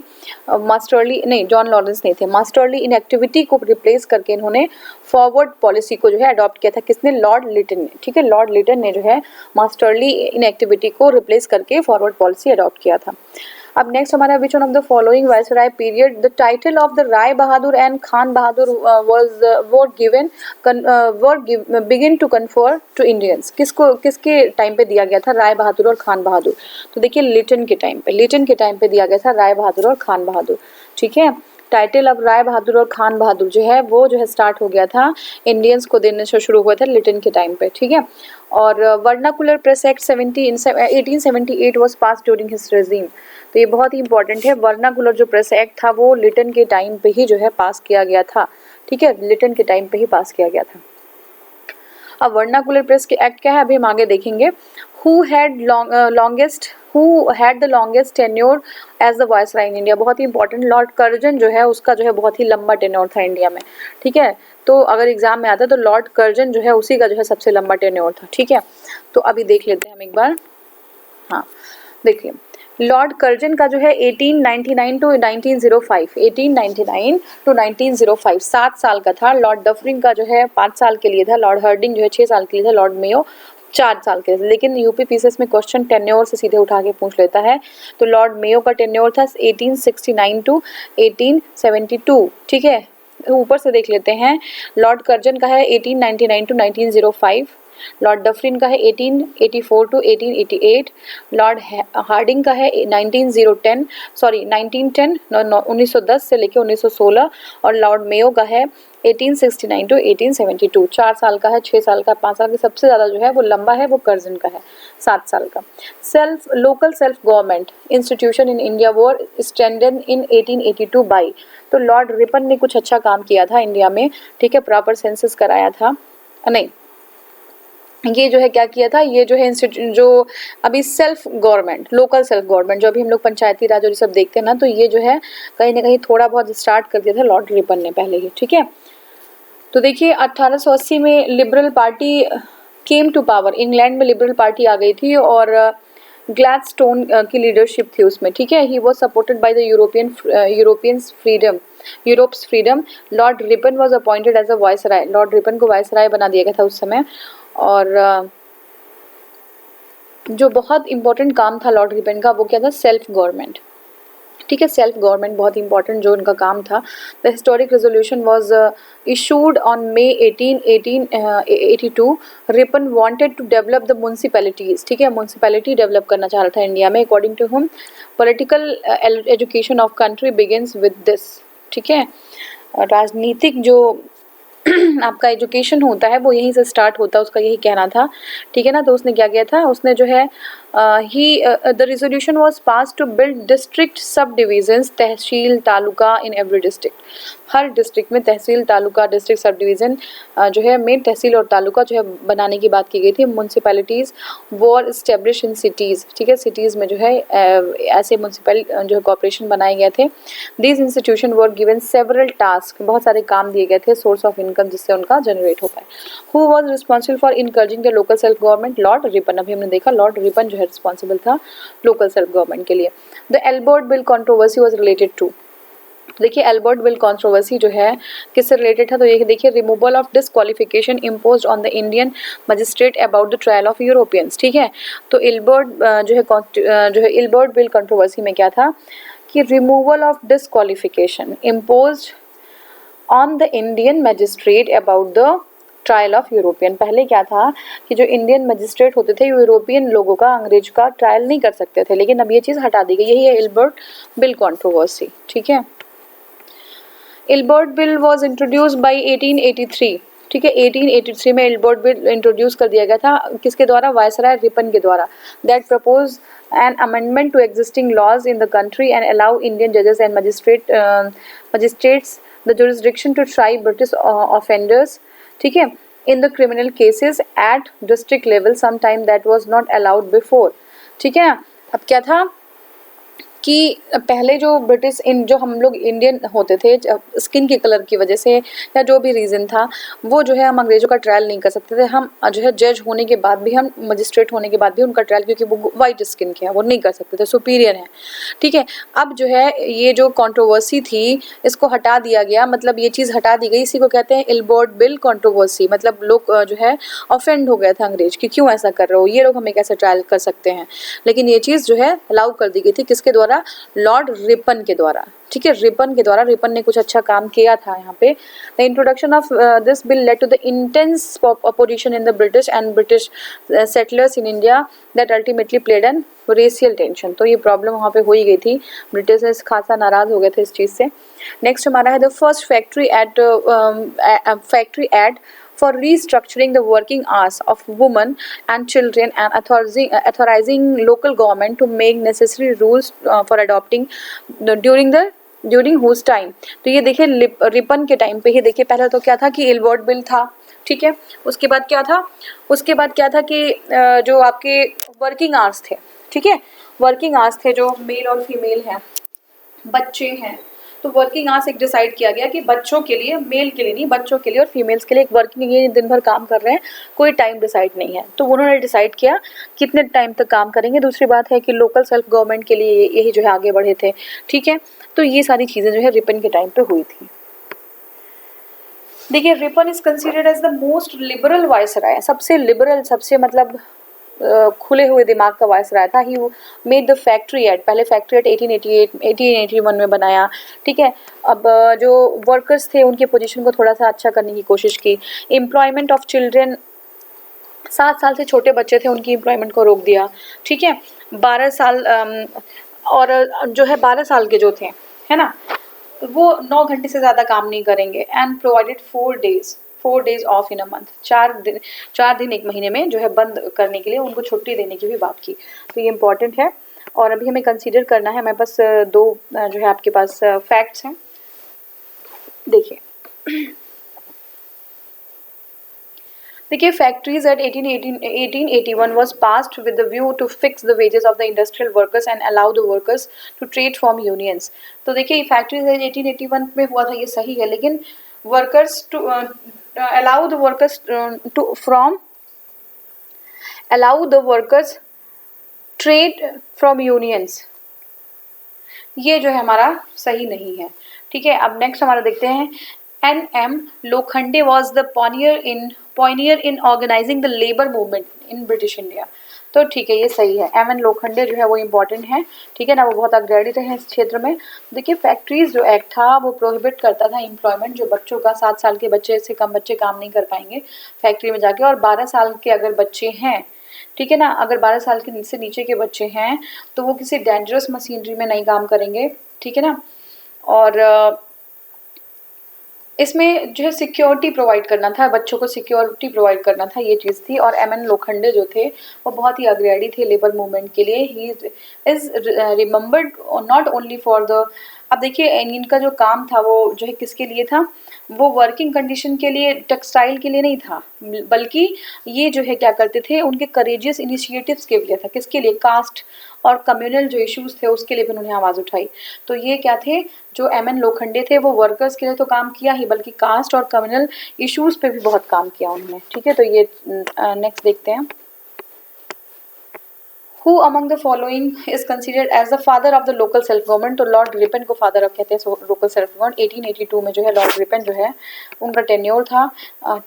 मास्टरली नहीं, जॉन लॉरेंस नहीं थे, मास्टरली इनएक्टिविटी को रिप्लेस करके इन्होंने फॉरवर्ड पॉलिसी को जो है अडॉप्ट किया था। किसने, लॉर्ड लिटन ने। ठीक है, लॉर्ड लिटन ने जो है मास्टरली इनएक्टिविटी को रिप्लेस करके फॉरवर्ड पॉलिसी अडॉप्ट किया था। अब नेक्स्ट हमारा which one of the following viceroy period the title of the Rai Bahadur and Khan Bahadur begin to confer to Indians, किसके टाइम पे दिया गया था, राय बहादुर और खान बहादुर। तो देखिए लिटन के टाइम पे दिया गया था राय बहादुर और खान बहादुर। ठीक है, टाइटल अब राय बहादुर और खान बहादुर जो है वो जो है स्टार्ट हो गया था, इंडियंस को देने से शुरू हुआ था लिटन के टाइम पे। ठीक है, और vernacular press act 1878 was pass during his regime. तो ये बहुत ही इंपॉर्टेंट है, वर्नाकुलर जो प्रेस एक्ट था वो लिटन के टाइम पे ही जो है पास किया गया था। ठीक है, लिटन के टाइम पे ही पास किया गया था। अब वर्नाकुलर प्रेस के एक्ट क्या है अभी हम आगे देखेंगे। Who had longest who had the longest tenure as the viceroy in India, बहुत ही इंपॉर्टेंट, लॉर्ड कर्जन जो है उसका जो है बहुत ही लंबा टेन्योर था इंडिया में, ठीक है। तो अगर एग्जाम में आता है तो लॉर्ड कर्जन जो है उसी का जो है सबसे लंबा टेन्योर था, ठीक है। तो अभी देख लेते हैं हम एक बार, हाँ देखिए लॉर्ड कर्जन का जो है 1899 टू 1905, 1899 टू 1905 7 साल का था। लॉर्ड डफरिन का जो है 5 साल के लिए था, लॉर्ड हर्डिंग जो है 6 साल के लिए था, लॉर्ड मेयो 4 साल के लिए। लेकिन यूपी पीसीएस में क्वेश्चन टेन्योर से सीधे उठा के पूछ लेता है, तो लॉर्ड मेयो का टेन्योर था 1869 टू 1872, ठीक है। ऊपर से देख लेते हैं, लॉर्ड कर्जन का है 1899 टू 1905, लॉर्ड डफरिन का है 1884 टू 1888, लॉर्ड हार्डिंग का है 1910 से लेके 1916, और लॉर्ड मेयो का है 1869 टू 1872। 4 साल का है, 6 साल का, 5 साल का, सबसे ज़्यादा जो है वो लंबा है वो कर्जन का है 7 साल का। Local self government institution in India war strengthened in 1882 by, तो लॉर्ड रिपन ने कुछ अच्छा काम किया था इंडिया में, ठीक है। प्रॉपर सेंसस कराया था, नहीं ये जो है क्या किया था, ये जो है इंस्टीट्यूट जो अभी self government, local self government जो अभी हम लोग पंचायती राज और ये सब देखते हैं ना, तो ये जो है कहीं ना कहीं थोड़ा बहुत स्टार्ट कर दिया था लॉर्ड रिपन ने पहले ही, ठीक है। तो देखिए 1880 में liberal party came to power, England में लिबरल पार्टी आ गई थी और ग्लैडस्टोन की लीडरशिप थी उसमें, ठीक है। He was supported by the Europeans freedom. Lord Ripon was appointed as a viceroy, Lord Ripon को वायसराय बना दिया गया था उस समय। और जो बहुत इंपॉर्टेंट काम था लॉर्ड रिपन का वो क्या था, सेल्फ गवर्नमेंट, ठीक है। सेल्फ गवर्नमेंट बहुत इंपॉर्टेंट जो उनका काम था। The historic resolution was issued on May 1882। Ripon wanted to develop the municipalities, ठीक है, म्यूनसिपैलिटी डेवलप करना चाह रहा था इंडिया में। According to whom political education of country begins with this, ठीक है। राजनीतिक जो आपका एजुकेशन होता है वो यहीं से स्टार्ट होता है, उसका यही कहना था, ठीक है ना। तो उसने क्या किया था, उसने जो है the resolution was pass to build district sub divisions, tehsil taluka in every district, हर डिस्ट्रिक्ट में tehsil taluka district sub division जो है मेन तहसील और तालुका जो है बनाने की बात की गई थी। Municipalities were establish in cities, ठीक है, सिटीज़ में जो है ऐसे म्यूनसिपल जो है कॉर्पोरेशन बनाए गए थे। These institution were given several task, बहुत सारे काम दिए गए थे, सोर्स ऑफ इनकम जिससे उनका जनरेट हो पाए। Who was responsible for encouraging the local self government, Lord Ripon. अभी हमने देखा लॉर्ड रिपन जो है रिस्पॉन्सिबल था लोकल सेल्फ गवर्नमेंट के लिए। The Albert bill controversy was related to, देखिए एल्बर्ट बिल कंट्रोवर्सी जो है किससे रिलेटेड था, तो ये देखिए removal of disqualification imposed on the Indian magistrate about the trial of Europeans, ठीक है। तो एल्बर्ट जो है एल्बर्ट बिल कंट्रोवर्सी में क्या था कि removal of disqualification imposed on the Indian magistrate about the trial of European. पहले क्या था कि जो इंडियन मजिस्ट्रेट होते थे यूरोपियन लोगों का, अंग्रेज का ट्रायल नहीं कर सकते थे, लेकिन अब ये चीज़ हटा दी गई, यही है एल्बर्ट बिल कंट्रोवर्सी, ठीक है। Albert bill was introduced by 1883, ठीक है, 1883 में एल्बर्ट बिल इंट्रोड्यूस कर दिया गया था, किसके द्वारा, वायसराय रिपन के द्वारा। That propose an amendment to existing laws in the country and allow Indian जजेस and magistrates the jurisdiction to try British offenders, ठीक है, in the criminal cases at district level, some time that was not allowed before, ठीक है। अब क्या था कि पहले जो ब्रिटिश जो हम लोग इंडियन होते थे स्किन के कलर की वजह से या जो भी रीज़न था, वो जो है हम अंग्रेज़ों का ट्रायल नहीं कर सकते थे। हम जो है जज होने के बाद भी, हम मजिस्ट्रेट होने के बाद भी उनका ट्रायल, क्योंकि वो वाइट स्किन के हैं, वो नहीं कर सकते थे, सुपीरियर हैं, ठीक है। अब जो है ये जो कंट्रोवर्सी थी इसको हटा दिया गया, मतलब ये चीज़ हटा दी गई, इसी को कहते हैं एल्बर्ट बिल कंट्रोवर्सी। मतलब लोग जो है ऑफेंड हो गया था अंग्रेज कि क्यों ऐसा कर रहे हो, ये लोग हमें कैसे ट्रायल कर सकते हैं, लेकिन ये चीज़ जो है अलाउ कर दी गई थी, किसके द्वारा, लॉर्ड रिपन के द्वारा, ठीक है, रिपन के द्वारा। रिपन ने कुछ अच्छा काम किया था यहाँ पे। The introduction of this bill led to the intense opposition in the British and British settlers in India that ultimately played an racial tension. तो ये प्रॉब्लम वहाँ पे हो ही गई थी, ब्रिटिश खासा नाराज हो गए थे इस चीज़ से। नेक्स्ट हमारा है the first factory act for restructuring the working hours of women and children and authorizing local government to make necessary rules for adopting during whose time। तो ये देखिए रिपन के टाइम पे ही देखिए, पहले तो क्या था कि एल्बर्ट बिल था, ठीक है, उसके बाद क्या था कि जो आपके वर्किंग आवर्स थे, ठीक है, वर्किंग आवर्स थे जो मेल और फीमेल हैं, बच्चे हैं, तो वर्किंग आवर्स एक डिसाइड किया गया कि बच्चों के लिए, मेल के लिए नहीं, बच्चों के लिए और फीमेल्स के लिए एक वर्किंग, ये दिन भर काम कर रहे हैं, कोई टाइम डिसाइड नहीं है, तो उन्होंने डिसाइड किया कितने टाइम तक काम करेंगे। दूसरी बात है कि लोकल सेल्फ गवर्नमेंट के लिए यही जो है आगे बढ़े थे, ठीक है। तो ये सारी चीज़ें जो है रिपन के टाइम पे हुई थी। देखिए, Ripon is considered as the most liberal viceroy, सबसे लिबरल, सबसे मतलब खुले हुए दिमाग का वायसराय था। He made the factory act, पहले फैक्ट्री एक्ट 1881 में बनाया, ठीक है। अब जो वर्कर्स थे उनके पोजीशन को थोड़ा सा अच्छा करने की कोशिश की। एम्प्लॉयमेंट ऑफ चिल्ड्रेन, 7 साल से छोटे बच्चे थे उनकी एम्प्लॉयमेंट को रोक दिया, ठीक है। 12 साल और जो है 12 साल के जो थे, है ना, वो 9 घंटे से ज़्यादा काम नहीं करेंगे। And provided 4 days of in a month, 4 दिन एक महीने में जो है बंद करने के लिए उनको छुट्टी देने की भी बात की। तो ये इम्पॉर्टेंट है और अभी हमें कंसीडर करना है। हमारे पास 2 जो है आपके पास फैक्ट्स हैं, देखिए factories eight 1881 was passed with the view to fix the wages of the industrial workers and allow the workers to trade from unions। तो देखिए फैक्ट्रीज 1881 में हुआ था, ये सही है, लेकिन workers to allow the workers allow the workers trade from unions, ये जो है हमारा सही नहीं है, ठीक है। अब नेक्स्ट हमारा देखते हैं, N.M. Lokhande was the pioneer in organizing the labor movement in British India। तो ठीक है, ये सही है। M.N. लोखंडे जो है वो इम्पोर्टेंट है, ठीक है ना, वो बहुत अग्रणी रहे इस क्षेत्र में। देखिए फैक्ट्रीज जो एक्ट था वो प्रोहिबिट करता था एम्प्लॉयमेंट, जो बच्चों का 7 साल के बच्चे से कम बच्चे काम नहीं कर पाएंगे फैक्ट्री में जाके, और 12 साल के अगर बच्चे हैं, ठीक है ना, अगर 12 साल के से नीचे के बच्चे हैं तो वो किसी डेंजरस मशीनरी में नहीं काम करेंगे, ठीक है ना। और इसमें जो है सिक्योरिटी प्रोवाइड करना था, बच्चों को सिक्योरिटी प्रोवाइड करना था, ये चीज़ थी। और M.N. लोखंडे जो थे वो बहुत ही अग्रणी थे लेबर मूवमेंट के लिए। He is remembered not only for the, अब देखिए इनका जो काम था वो जो है किसके लिए था, वो वर्किंग कंडीशन के लिए, टेक्सटाइल के लिए नहीं था, बल्कि ये जो है क्या करते थे, उनके करेजियस इनिशिएटिव्स के लिए था। किसके लिए, कास्ट और कम्युनल जो इश्यूज थे उसके लिए भी उन्होंने आवाज़ उठाई। तो ये क्या थे, जो M.N. लोखंडे थे वो वर्कर्स के लिए तो काम किया ही, बल्कि कास्ट और कम्युनल इश्यूज पे भी बहुत काम किया उन्होंने, ठीक है। तो ये नेक्स्ट देखते हैं, Who among the following is considered as the father of the local self government। तो लॉर्ड रिपन को फादर ऑफ कहते हैं लोकल सेल्फ गवर्नमेंट। 1882 में जो है लॉर्ड रिपन जो है उनका टेन्योर था,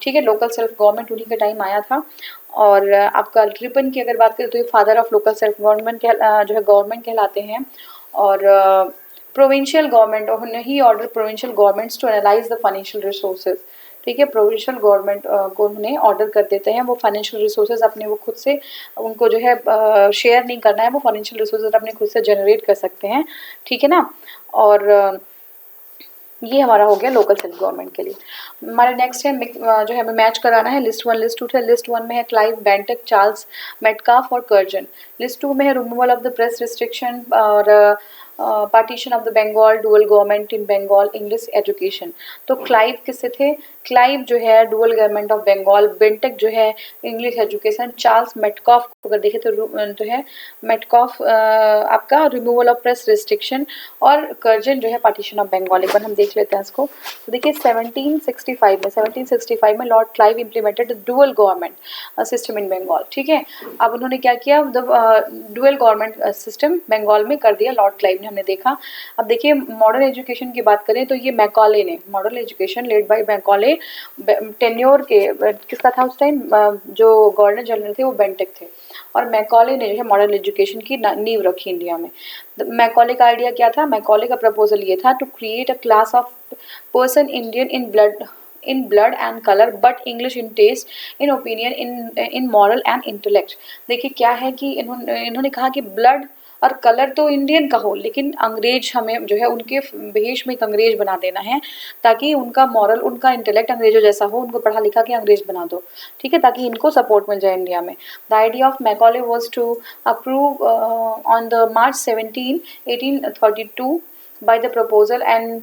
ठीक है। लोकल सेल्फ गवर्नमेंट उन्हीं का टाइम आया था। और आपका रिपन की अगर बात करें तो ये father of local self government जो है गवर्नमेंट कहलाते हैं। और provincial government, he order provincial governments to analyse the financial resources, ठीक है। प्रोविंशियल गवर्नमेंट को उन्हें ऑर्डर कर देते हैं, वो फाइनेंशियल रिसोर्सेज अपने वो खुद से, उनको जो है शेयर नहीं करना है, वो फाइनेंशियल रिसोर्सेज अपने खुद से जनरेट कर सकते हैं, ठीक है ना। और ये हमारा हो गया लोकल सेल्फ गवर्नमेंट के लिए। हमारे नेक्स्ट है जो है हमें मैच कराना है लिस्ट 1 लिस्ट 2 है। लिस्ट 1 में है क्लाइव, बेंटिक, चार्ल्स मेटकाफ और कर्जन। लिस्ट 2 में है removal of the press restriction और partition of the Bengal, dual government in Bengal, English education. तो क्लाइव किससे थे, क्लाइव जो है dual government of Bengal, Bentinck जो है इंग्लिश एजुकेशन, चार्ल्स मेटकाफ को अगर देखें तो जो है मेटकाफ आपका रिमूवल ऑफ प्रेस रिस्ट्रिक्शन, और कर्जन जो है पार्टीशन ऑफ बंगाल। एक बार हम देख लेते हैं इसको। तो देखिए 1765 में Lord Clive implemented dual government system in Bengal, ठीक है। अब उन्होंने क्या किया, डुअल गवर्नमेंट सिस्टम बंगाल में कर दिया लॉर्ड क्लाइव ने, हमने देखा। अब देखिए मॉडर्न एजुकेशन की बात करें तो ये मैकॉले ने, modern education led by Macaulay, tenure के किसका था उस टाइम, जो गवर्नर जनरल थे वो बेंटिक थे, और मैकॉले ने जो है मॉडर्न एजुकेशन की नींव रखी इंडिया में। मैकॉले का आइडिया क्या था, मैकॉले का प्रपोजल ये था, to create a class of person Indian in blood and colour but English in taste, in opinion, in moral and intellect. देखिए क्या है कि इन्होंने कहा कि ब्लड और कलर तो इंडियन का हो, लेकिन अंग्रेज हमें जो है उनके भेष में एक अंग्रेज बना देना है, ताकि उनका मॉरल, उनका इंटेलेक्ट अंग्रेजों जैसा हो, उनको पढ़ा लिखा के अंग्रेज बना दो, ठीक है, ताकि इनको सपोर्ट मिल जाए इंडिया में। The idea of Macaulay was to approve on the March 17, 1832 by the proposal and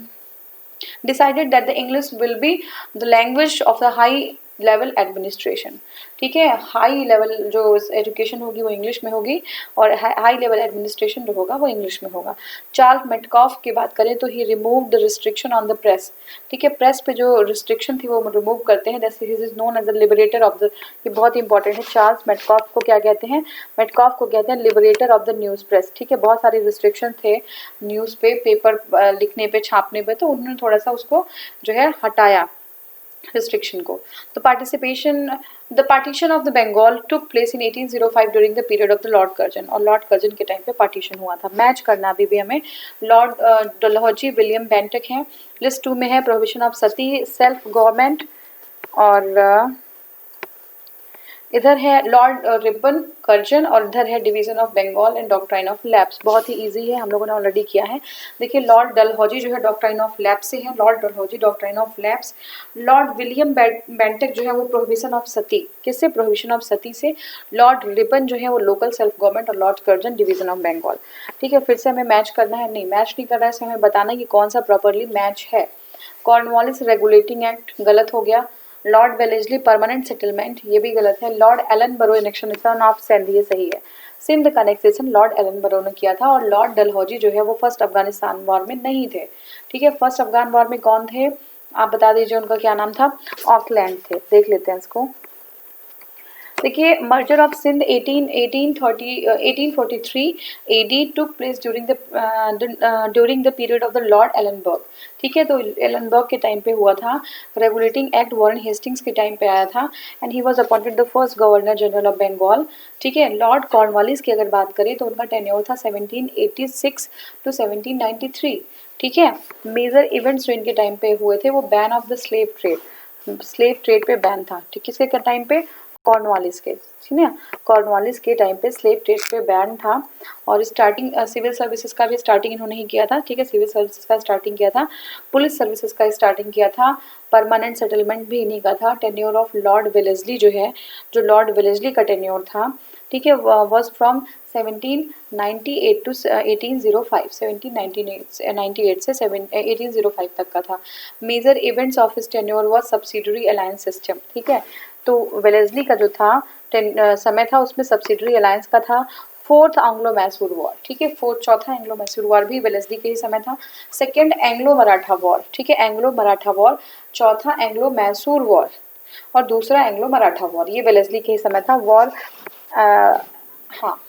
decided that the English will be the language of the high level administration, ठीक है। हाई लेवल जो education होगी वो English में होगी और high level administration जो होगा वो इंग्लिश में होगा। चार्ल्स मेटकॉफ की बात करें तो he remove the restriction on the press, ठीक है। प्रेस पे जो रिस्ट्रिक्शन थी वो रिमूव करते हैं। जैसे he is known as the liberator of the, ये बहुत इंपॉर्टेंट है, चार्ल्स मेटकॉफ को क्या कहते हैं, मेटकॉफ को कहते हैं liberator of the news press, ठीक है। बहुत सारे रिस्ट्रिक्शन थे न्यूज़ पे, पेपर लिखने पे, छापने पे, तो उन्होंने थोड़ा सा उसको जो है हटाया restriction को। तो the partition of the Bengal took place in 1805 during the period of the Lord Curzon, और लॉर्ड कर्जन के टाइम पे पार्टीशन हुआ था। मैच करना अभी भी हमें, लॉर्ड डलहौजी, विलियम बेंटिक हैं। लिस्ट 2 में है prohibition of sati, self government, और इधर है लॉर्ड रिपन कर्जन, और इधर है division of Bengal and doctrine of lapse. बहुत ही इजी है, हम लोगों ने ऑलरेडी किया है। देखिए लॉर्ड डलहौजी जो है डॉक्ट्राइन ऑफ लैप्स से है, Lord Dalhousie doctrine of lapse. Lord William Bentinck जो है वो प्रोहिबिशन ऑफ सती, किससे, प्रोहिबिशन ऑफ सती से। लॉर्ड रिपन जो है वो लोकल सेल्फ गवर्नमेंट, और Lord Curzon division of Bengal, ठीक है। फिर से हमें मैच करना है, नहीं मैच नहीं करना है, इसमें हमें बताना है कि कौन सा प्रॉपरली मैच है। कॉर्नवालिस रेगुलेटिंग एक्ट गलत हो गया। लॉर्ड वेलेस्ली परमानेंट सेटलमेंट, ये भी गलत है। लॉर्ड एलन बरो एनेक्शन ऑफ सिंध, ये सही है। सिंध का एनेक्सेशन लॉर्ड एलन बरो ने किया था। और लॉर्ड डलहौजी जो है वो फर्स्ट अफगानिस्तान वॉर में नहीं थे, ठीक है। फर्स्ट अफगान वॉर में कौन थे, आप बता दीजिए, उनका क्या नाम था, ऑकलैंड थे। देख लेते हैं इसको। देखिए merger of Sindh 1843 AD took place during the period of the Lord Ellenborough, ठीक है। तो एलनबर्ग के टाइम पे हुआ था। रेगुलेटिंग एक्ट वॉरेन हेस्टिंग्स के टाइम पे आया था, and he was appointed the first governor general of Bengal, ठीक है। लॉर्ड कॉर्नवालिस की अगर बात करें तो उनका टेन्योर था 1786 टू 1793, ठीक है। मेजर इवेंट्स जो इनके टाइम पे हुए थे वो ban of the slave trade पे बैन था, ठीक, किसके टाइम पे, कॉर्नवालिस के, ठीक है। कॉर्नवालिस के टाइम पे स्लेव ट्रेड पे बैन था। और स्टार्टिंग सिविल सर्विसेज का भी स्टार्टिंग इन्होंने ही किया था, ठीक है। सिविल सर्विसेज का स्टार्टिंग किया था, पुलिस सर्विसेज का स्टार्टिंग किया था, परमानेंट सेटलमेंट भी इन्हीं का था। टेन्योर ऑफ लॉर्ड वेलेस्ली जो है, जो लॉर्ड वेलेस्ली का टेन्योर था, ठीक है, वॉज फ्रॉम 1798 टू 1805, 1798 से 1805 तक का था। Major events of his tenure was subsidiary alliance system, ठीक है। तो वेलेस्ली का जो था समय था उसमें सब्सिडरी अलायंस का था। फोर्थ एंग्लो मैसूर वॉर, ठीक है, चौथा एंग्लो मैसूर वॉर भी वेलेस्ली के ही समय था। सेकेंड एंग्लो मराठा वॉर, ठीक है, एंग्लो मराठा वॉर। चौथा एंग्लो मैसूर वॉर और दूसरा एंग्लो मराठा वॉर, ये वेलेस्ली के ही समय था। वॉर हाँ,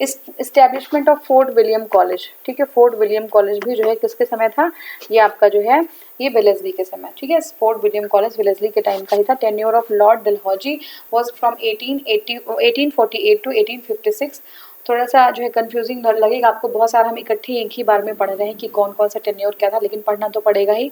establishment of Fort William college, ठीक है, फोर्ट विलियम कॉलेज भी जो है किसके समय था, ये आपका जो है ये वेलेस्ली के समय, ठीक है। फोर्ट विलियम कॉलेज वेलेस्ली के टाइम का ही था। Tenure of Lord Dalhousie was from 1848 to 1856। थोड़ा सा जो है कंफ्यूजिंग लगेगा आपको, बहुत सारा हम इकट्ठे एक ही बार में पढ़ रहे हैं कि कौन कौन सा टेन्योर क्या था, लेकिन पढ़ना तो पड़ेगा ही,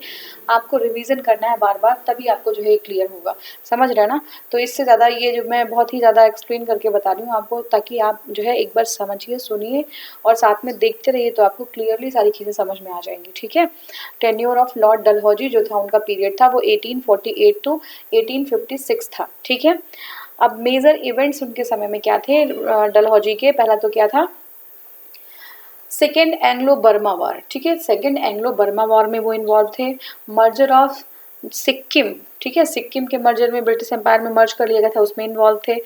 आपको रिवीजन करना है बार बार, तभी आपको जो है क्लियर होगा, समझ रहे हैं ना। तो इससे ज़्यादा ये जो मैं बहुत ही ज़्यादा एक्सप्लेन करके बता रही हूँ आपको, ताकि आप जो है एक बार समझिए, सुनिए और साथ में देखते रहिए, तो आपको क्लियरली सारी चीज़ें समझ में आ जाएंगी, ठीक है। टेन्योर ऑफ लॉर्ड डलहौजी जो था, उनका पीरियड था वो 1848 टू 1856 था, ठीक है। अब मेजर इवेंट्स उनके समय में क्या थे डलहौजी के, पहला तो क्या था, सेकेंड एंग्लो बर्मा वॉर, ठीक है। सेकेंड एंग्लो बर्मा वॉर में वो इन्वॉल्व थे। मर्जर ऑफ सिक्किम, ठीक है, सिक्किम के मर्जर में ब्रिटिश एम्पायर में मर्ज कर लिया गया था, उसमें इन्वॉल्व थे।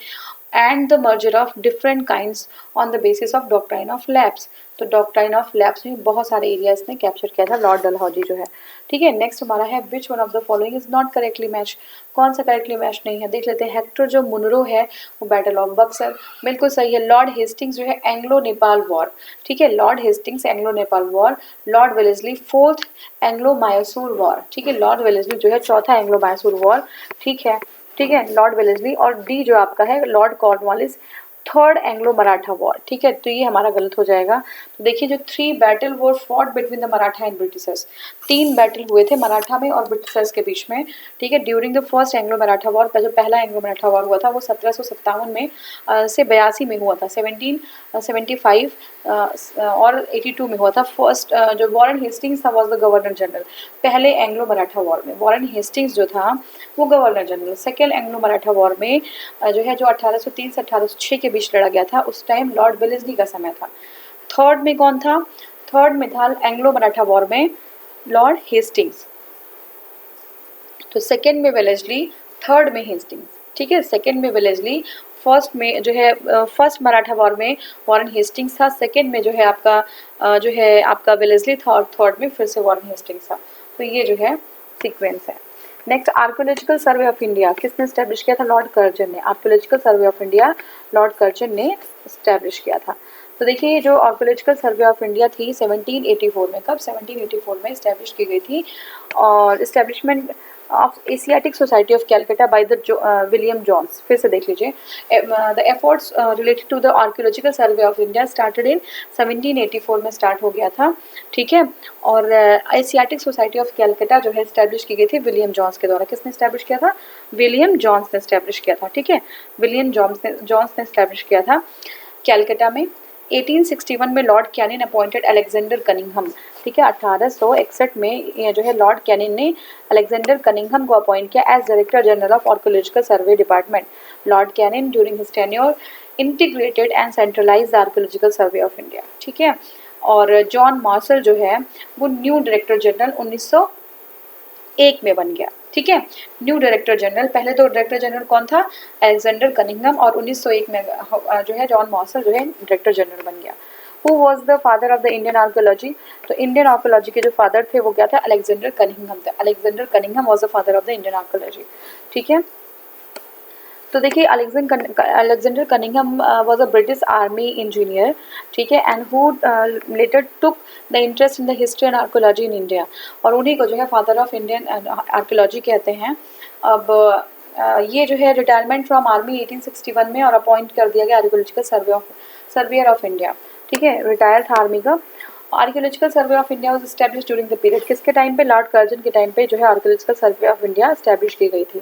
And the merger of different kinds on the basis of doctrine of lapse, तो डॉक्ट्राइन ऑफ लैप्स में बहुत सारे एरिया इसने कैप्चर किया था लॉर्ड डलहौजी जो है, ठीक है। नेक्स्ट हमारा है विच one of the following is not correctly match, कौन सा करेक्टली मैच नहीं है, देख लेते हैं। हेक्टर जो मुनरो है वो बैटल ऑफ बक्सर, बिल्कुल सही है। लॉर्ड हेस्टिंग्स जो है एंग्लो नेपाल वॉर, ठीक है, Lord Hastings Anglo Nepal war. Lord Wellesley fourth Anglo Mysore war, ठीक है, लॉर्ड वेलेस्ली जो है चौथा एंग्लो मैसूर वॉर, ठीक है, ठीक है, लॉर्ड वेलेस्ली। और डी जो आपका है Lord Cornwallis third Anglo Maratha war, ठीक है, तो ये हमारा गलत हो जाएगा। तो देखिए जो 3 battle war fought between the Maratha and Britishers, 3 battle हुए थे मराठा में और ब्रिटिशर्स के बीच में, ठीक है, during the first Anglo Maratha war का जो पहला एंग्लो मराठा वॉर हुआ था वो 1757 में से 82 में हुआ था, 1775 और 82 में हुआ था। फर्स्ट जो वॉरेन हेस्टिंग्स था वॉज द गवर्नर जनरल, पहले एंग्लो मराठा वॉर में वॉरेन हेस्टिंग्स जो था वो governor general. Second Anglo Maratha war में जो है जो 1803 से 1806 के बीच लड़ा गया था, उस टाइम लॉर्ड वेलेस्ली का समय था। थर्ड में कौन था, थर्ड में था एंग्लो मराठा वॉर में लॉर्ड हेस्टिंग्स। तो सेकेंड में वेलेस्ली, थर्ड में हेस्टिंग्स, ठीक है, सेकंड में वेलेस्ली, फर्स्ट में जो है फर्स्ट मराठा वॉर में वॉरेन हेस्टिंग्स था, सेकंड में जो है आपका वेलेस्ली था, और थर्ड में फिर से वॉरेन हेस्टिंग्स था। तो ये जो है सीक्वेंस है। Next, archaeological survey of India किसने स्टैब्लिश किया था? लॉर्ड कर्जन ने। Archaeological survey of India Lord Curzon ने स्टैब्लिश किया था। तो देखिए ये जो आर्कोलॉजिकल सर्वे ऑफ इंडिया थी 1784 में, कब? 1784 में स्टैब्लिश की गई थी। और establishment of Asiatic society of Calcutta by the William Jones, फिर से देख लीजिए, the efforts related to the archaeological survey of India started in 1784 में स्टार्ट हो गया था, ठीक है। और एशियाटिक सोसाइटी ऑफ कैलकाटा जो है स्टैब्लिश की गई थी विलियम जॉन्स के द्वारा। किसने स्टैब्लिश किया था? विलियम जॉन्स ने स्टैब्लिश किया था, ठीक है, विलियम जॉन्स ने स्टैब्लिश किया था कैलकाटा में। 1861 में Lord Canning appointed Alexander Cunningham, ठीक है, 1861 में ये जो है लॉर्ड कैनिन ने अलेक्जेंडर कनिंघम को अपॉइंट किया as director general of archaeological survey department. Lord Canning during his tenure integrated and centralised archaeological survey of India, ठीक है। और जॉन मार्शल जो है वो न्यू डायरेक्टर जनरल 1901 में बन गया, ठीक है, न्यू डायरेक्टर जनरल। पहले तो डायरेक्टर जनरल कौन था? अलेक्जेंडर कनिंघम, और 1901 में जो है जॉन मार्शल जो है डायरेक्टर जनरल बन गया। Who was the father of the Indian archaeology? तो इंडियन आर्कोलॉजी के जो फादर थे वो क्या था? अलेक्जेंडर कनिंघम थे। Alexander Cunningham was the father of the Indian archaeology, ठीक है। तो देखिए Alexander Cunningham was a British army engineer, ठीक है, and who letter took the interest in the history and archaeology in India, और उन्हीं को जो है फादर ऑफ इंडियन आर्कोलॉजी कहते हैं। अब ये जो है रिटायरमेंट फ्रॉम आर्मी 1861 में और अपॉइंट कर दिया गया आर्कोलॉजिकल सर्वेयर ऑफ इंडिया, ठीक है, रिटायर था आर्मी का। Archaeological survey of India was establish during the period, किसके टाइम पे? लॉर्ड कर्जन के टाइम पे जो है archaeological survey of India establish की गई थी,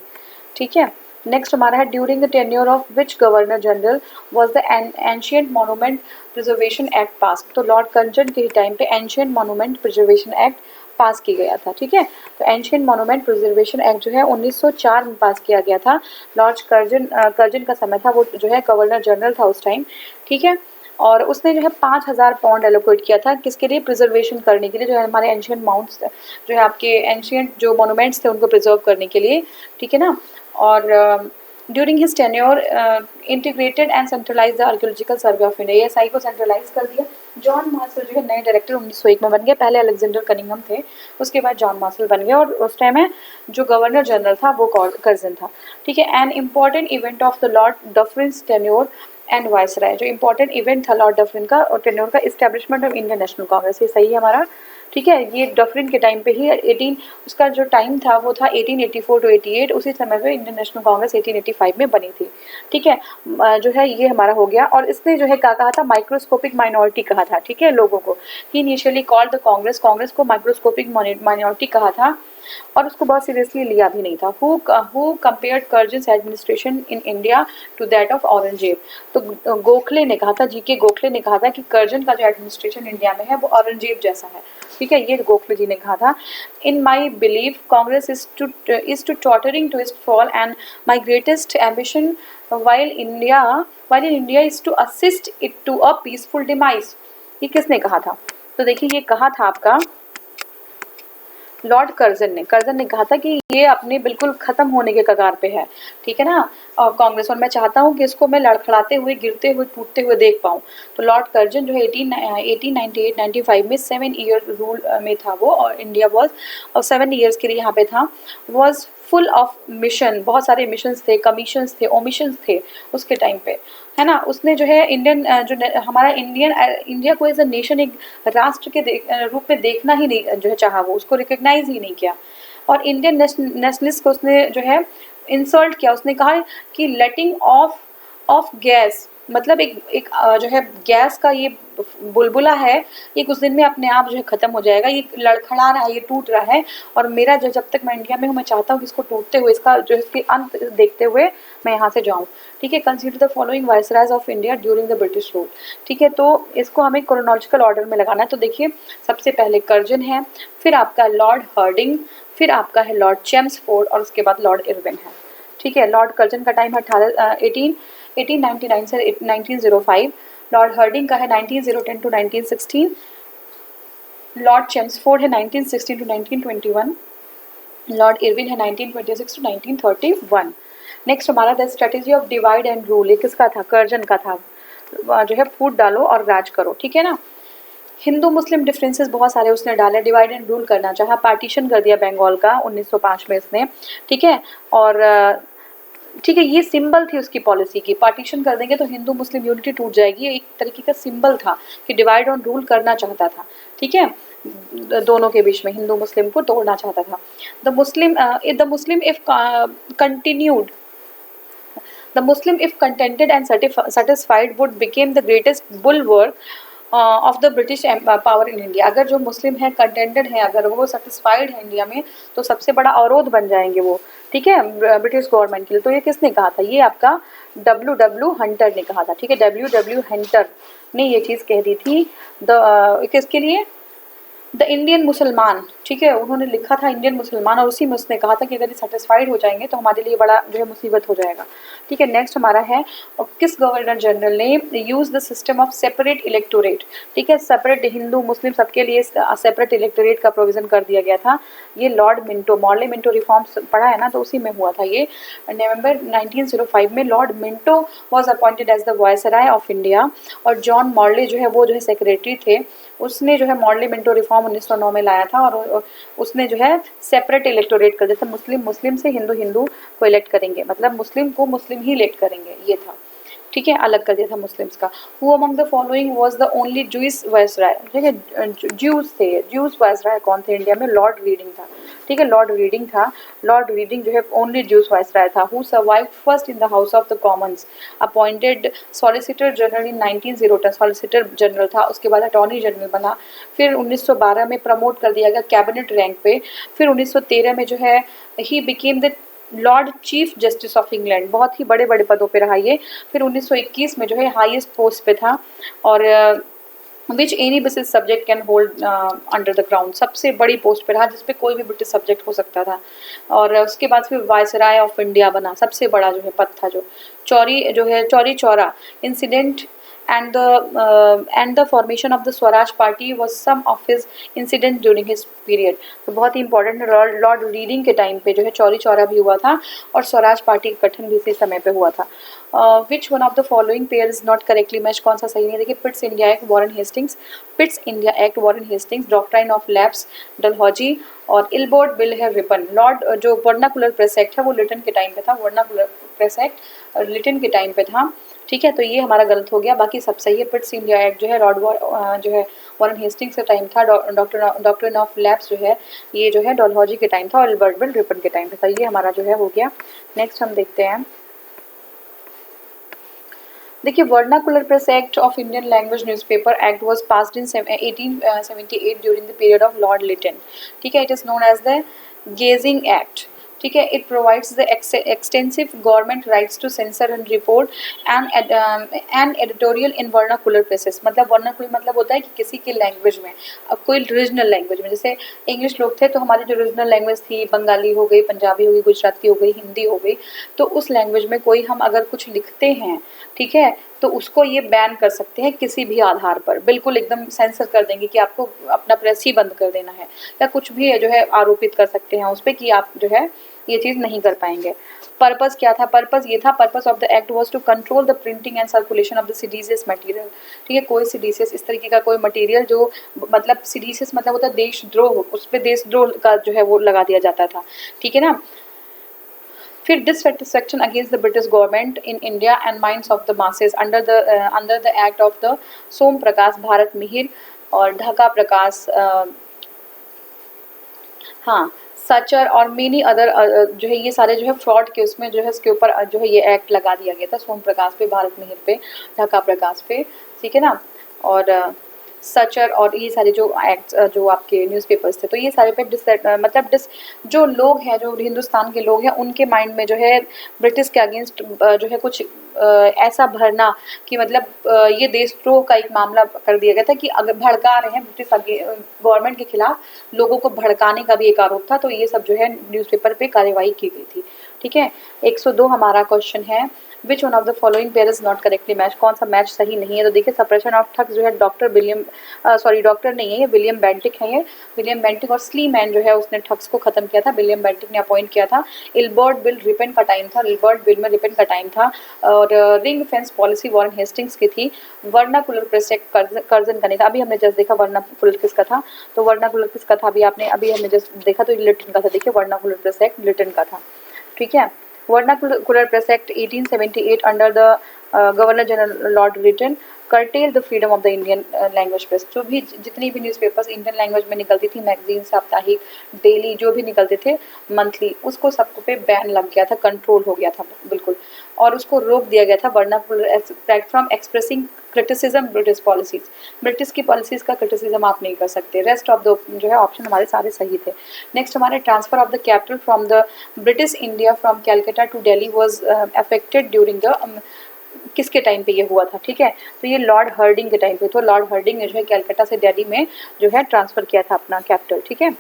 ठीक है। नेक्स्ट हमारा है during the tenure of which governor general was the ancient monument preservation act पास। तो लॉर्ड कर्जन के टाइम पे एंशिएंट मॉन्यूमेंट प्रिजर्वेशन एक्ट पास की गया था, ठीक है। तो एंशिएंट मॉन्यूमेंट प्रिजर्वेशन एक्ट जो है 1904 में पास किया गया था। लॉर्ड कर्जन का समय था, वो जो है गवर्नर जनरल था उस टाइम, ठीक है। और उसने जो है 5000 पाउंड एलोकेट किया था, किसके लिए? प्रिजर्वेशन करने के लिए, जो है हमारे एंशिएंट माउंट्स जो है आपके एंशिएंट जो मॉन्यूमेंट्स थे उनको प्रिजर्व करने के लिए, ठीक है ना। और during his tenure integrated and centralise the archaeological survey of India, ASI को सेंट्रलाइज कर दिया। जॉन मार्शल जो है नए डायरेक्टर 1901 में बन गए, पहले अलेक्जेंडर कनिंघम थे, उसके बाद जॉन मार्शल बन गए, और उस टाइम में जो गवर्नर जनरल था वो कर्जन था, ठीक है। An important event of the Lord Dufferin's tenure and viceroy, जो इंपॉर्टेंट इवेंट था लॉर्ड डफरिन का और टेन्योर का, establishment of Indian National Congress, ये सही है हमारा, ठीक है। ये डफरिन के टाइम पे ही 18 उसका जो टाइम था वो था 1884 टू 88, उसी समय पे इंडियन नेशनल कांग्रेस 1885 में बनी थी, ठीक है। जो है ये हमारा हो गया। और इसने जो है क्या कहा था? माइक्रोस्कोपिक माइनॉरिटी कहा था, ठीक है, लोगों को। ही इनिशियली कॉल्ड द कांग्रेस को माइक्रोस्कोपिक माइनॉरिटी कहा था, और उसको बहुत सीरियसली लिया भी नहीं था। Who compared Curzon's administration in India to that of Aurangzeb? तो गोखले ने कहा था, जीके गोखले ने कहा था कि कर्जन का जो एडमिनिस्ट्रेशन इंडिया में है वो औरंगजेब जैसा है, ठीक है, ये गोखले जी ने कहा था। In my believe Congress is to tottering to its fall and my greatest ambition while in India is to assist it to a peaceful demise। ये किसने कहा था? तो देखिए ये कहा था आपका लॉर्ड कर्जन ने कहा था कि ये अपने बिल्कुल खत्म होने के कगार पे है, ठीक है ना, और कांग्रेस, और मैं चाहता हूँ कि इसको मैं लड़खड़ाते हुए, गिरते हुए, टूटते हुए देख पाऊँ। तो लॉर्ड कर्जन जो है 1898-95 में 7 ईयर रूल में था वो, और इंडिया वॉज, और 7 ईयर्स के लिए यहाँ पे था, वॉज फुल ऑफ मिशन, बहुत सारे मिशंस थे, कमीशंस थे, ओमिशंस थे उसके टाइम पे, है ना। उसने जो है इंडियन जो हमारा इंडिया को एज अ नेशन, एक राष्ट्र के रूप में देखना ही नहीं जो है चाहा, वो उसको रिकग्नाइज ही नहीं किया। और इंडियन नेशनलिस्ट को उसने जो है इंसल्ट किया। उसने कहा कि लेटिंग ऑफ गैस, मतलब एक जो है गैस का ये बुलबुला है, ये कुछ दिन में अपने आप जो है ख़त्म हो जाएगा, ये लड़खड़ा रहा है, ये टूट रहा है, और मेरा जो जब तक मैं इंडिया में हूँ मैं चाहता हूँ कि इसको टूटते हुए, इसका जो इसके अंत देखते हुए मैं यहाँ से जाऊँ, ठीक है। Consider the following viceroys of India during the British rule, ठीक है। तो इसको हमें क्रोनोलॉजिकल ऑर्डर में लगाना है। तो देखिए सबसे पहले कर्जन है, फिर आपका लॉर्ड हर्डिंग, फिर आपका है लॉर्ड चेम्सफोर्ड, और उसके बाद लॉर्ड इरविन है, ठीक है। लॉर्ड कर्जन का टाइम है 1899 से 1905, लॉर्ड हर्डिंग का है 1910 टू 1916, लॉर्ड चेम्सफोर्ड है 1916 टू 1921, लॉर्ड इरविन है 1926 टू 1931। नेक्स्ट हमारा the strategy of divide and rule, ये किसका था? कर्जन का था, जो है फूट डालो और राज करो, ठीक है ना। हिंदू मुस्लिम डिफरेंसेस बहुत सारे उसने डाले, डिवाइड एंड रूल करना चाहा, पार्टीशन कर दिया बंगाल का 1905 में इसने, ठीक है। और ठीक है, ये सिंबल थी उसकी पॉलिसी की, पार्टीशन कर देंगे तो हिंदू मुस्लिम यूनिटी टूट जाएगी, ये एक तरीके का सिंबल था कि डिवाइड और रूल करना चाहता था, ठीक है। दोनों के बीच में हिंदू मुस्लिम को तोड़ना चाहता था। The Muslim if continued The Muslim, if contented and satisfied, would become the greatest bulwark of the British power in India। अगर जो मुस्लिम है कंटेंटेड है, अगर वो सेटिस्फाइड है इंडिया में, तो सबसे बड़ा अवरोध बन जाएंगे वो, ठीक है, ब्रिटिश गवर्नमेंट के लिए। तो ये किसने कहा था? ये आपका W हंटर ने कहा था, ठीक है। W हंटर ने ये चीज़ कह दी थी। किसके लिए? द इंडियन मुसलमान, ठीक है, उन्होंने लिखा था इंडियन मुसलमान, और उसी में उसने कहा था कि अगर ये सेटिस्फाइड हो जाएंगे तो हमारे लिए बड़ा जो है मुसीबत हो जाएगा, ठीक है। नेक्स्ट हमारा है, किस गवर्नर जनरल ने use the system of separate electorate, ठीक है, सेपरेट हिंदू मुस्लिम सबके लिए सेपरेट इलेक्टोरेट का प्रोविजन कर दिया गया था। ये Lord Minto, Morley Minto reforms पढ़ा है ना, तो उसी में हुआ था ये। नवंबर 1905 में Lord Minto was appointed as the viceroy of India, और जॉन मॉर्ले जो है वो जो है सेक्रेटरी थे। उसने जो है मॉर्ले मिंटो रिफॉर्म 1909 में लाया था, और उसने जो है सेपरेट इलेक्टोरेट कर दिया था, मुस्लिम मुस्लिम से, हिंदू हिंदू को इलेक्ट करेंगे, मतलब मुस्लिम को मुस्लिम ही इलेक्ट करेंगे, ये था, ठीक है, अलग कर दिया था मुस्लिम्स का। Who among the following was the only Jewish viceroy, ठीक है, ज्यूज थे, ज्यूज वायसराय कौन थे इंडिया में? लॉर्ड रीडिंग था, ठीक है, लॉर्ड रीडिंग था। लॉर्ड रीडिंग जो है ओनली ज्यूज वायसराय था। Who survived first in the house of the Commons, appointed solicitor general in 1902, solicitor general था, उसके बाद अटॉर्नी जनरल बना, फिर 1912 में प्रमोट कर दिया गया कैबिनेट रैंक पे, फिर 1913 में जो है he became the Lord chief justice of England, बहुत ही बड़े बड़े पदों पे रहा ये। फिर 1921 में जो है हाईएस्ट पोस्ट पे था, और which any British subject can hold under the crown, सबसे बड़ी पोस्ट पे रहा जिसपे कोई भी ब्रिटिश सब्जेक्ट हो सकता था। और उसके बाद फिर वायसराय ऑफ इंडिया बना, सबसे बड़ा जो है पद था। जो Chauri Chaura incident and the formation of the Swaraj Party was some of his incidents during his period। तो बहुत ही इंपॉर्टेंट, लॉर्ड रीडिंग के टाइम पे जो है चौरी चौरा भी हुआ था, और स्वराज पार्टी का गठन भी इसी समय पे हुआ था। विच one of the following pair is not correctly match, कौन सा सही नहीं है? देखिए, Pitt's India act Warren Hastings, Pitt's India act Warren Hastings, doctrine of lapse Dalhousie, और इलबोर्ड बिल है रिपन। लॉर्ड जो वर्नाकुलर प्रेस एक्ट है वो लिटन के टाइम पे था, वर्नाकुलर प्रेस एक्ट लिटन के टाइम पे था, ठीक है। तो ये हमारा गलत हो गया, बाकी सब सही है। पिट्स इंडिया एक्ट जो है जो है वॉरेन हेस्टिंग्स के टाइम था, डॉक्ट्रिन ऑफ लैप्स जो है ये जो है डलहौजी के टाइम था, और इलबर्ट बिल रिपन के टाइम पे था। ये हमारा जो है हो गया। नेक्स्ट हम देखते हैं, देखिए, vernacular press act of Indian language newspaper act was passed in 1878 during the period of Lord Lytton, ठीक है। It is known as the gagging act, ठीक है। It provides the extensive government rights to censor and report and editorial in vernacular presses, मतलब vernacular मतलब होता है कि किसी की लैंग्वेज में, अब कोई रीजनल लैंग्वेज में, जैसे इंग्लिश लोग थे तो हमारी जो रीजनल लैंग्वेज थी, बंगाली हो गई, पंजाबी हो गई, गुजराती हो गई, हिंदी हो गई, तो उस लैंग्वेज में कोई हम अगर कुछ लिखते हैं, ठीक है, तो उसको ये बैन कर सकते हैं किसी भी आधार पर, बिल्कुल एकदम सेंसर कर देंगे कि आपको अपना प्रेस ही बंद कर देना है, या कुछ भी जो है आरोपित कर सकते हैं उस पर कि आप जो है ये चीज़ नहीं कर पाएंगे। पर्पस क्या था? पर्पस ये था, purpose of the act was to control the printing and circulation of the seditious material, ठीक है। कोई सीडीसियस इस तरीके का कोई मटेरियल जो, मतलब सीडीसियस मतलब होता है देशद्रोह, उस पर देशद्रोह का जो है वो लगा दिया जाता था, ठीक है ना। फिर dissatisfaction against the British government in India and minds of the masses under the act of the सोम प्रकाश, भारत मिहिर और ढाका प्रकाश, हाँ, सचर और मेनी अदर जो है ये सारे जो है फ्रॉड के उसमें जो है इसके ऊपर जो है ये एक्ट लगा दिया गया था, सोम प्रकाश पे, भारत मिहिर पे, ढाका प्रकाश पे, ठीक है ना। और सचर और ये सारे जो एक्ट जो आपके न्यूज़पेपर्स थे, तो ये सारे पे जो लोग हैं, जो हिंदुस्तान के लोग हैं, उनके माइंड में जो है ब्रिटिश के अगेंस्ट जो है कुछ ऐसा भरना कि मतलब ये देशद्रोह का एक मामला कर दिया गया था कि अगर भड़का रहे हैं ब्रिटिश गवर्नमेंट के खिलाफ, लोगों को भड़काने का भी एक आरोप था। तो ये सब जो है न्यूज़पेपर पे कार्यवाही की गई थी, ठीक है। 102 हमारा क्वेश्चन है, विच one of the following pair is not correctly match, कौन सा मैच सही नहीं है। तो देखिए सप्रेशन ऑफ ठग्स जो है डॉक्टर विलियम डॉक्टर नहीं है ये, विलियम बेंटिक है ये। विलियम बेंटिक और स्लीमैन जो है उसने ठग्स को खत्म किया था, विलियम बेंटिक ने अपॉइंट किया था। इल्बर्ट बिल रिपेन का टाइम था, इल्बर्ट बिल में रिपेन का टाइम था। और ring fence policy Warren Hastings की थी। वर्नाकुलर प्रेस एक्ट कर्जन का नहीं था, अभी हमने जस्ट देखा वर्नाकुलर किसका था। तो वर्नाकुलर किसका था अभी हमने जस्ट देखा, तो लिटन का था। देखिए वर्नाकुलर प्रेस एक्ट लिटन का था, ठीक है। Vernacular press act 1878 under the governor general Lord Lytton curtail the freedom of the Indian language press। जो भी जितनी भी न्यूज़पेपर्स इंडियन लैंग्वेज में निकलती थी, मैगजीन, साप्ताहिक, डेली जो भी निकलते थे, मंथली, उसको सबको पे बैन लग गया था, कंट्रोल हो गया था बिल्कुल, और उसको रोक दिया गया था vernacular act from expressing criticism British policies. British की पॉलिसीज का क्रिटिसिज्म आप नहीं कर सकते। रेस्ट ऑफ द जो है ऑप्शन हमारे सारे सही थे। नेक्स्ट हमारे transfer of the capital from the British India from Calcutta to Delhi was affected during the किसके टाइम पे ये हुआ था, ठीक है। तो ये लॉर्ड हर्डिंग के टाइम पे, तो लॉर्ड हर्डिंग ने जो है कैलकाटा से दिल्ली में जो है ट्रांसफर किया था अपना कैपिटल, ठीक है।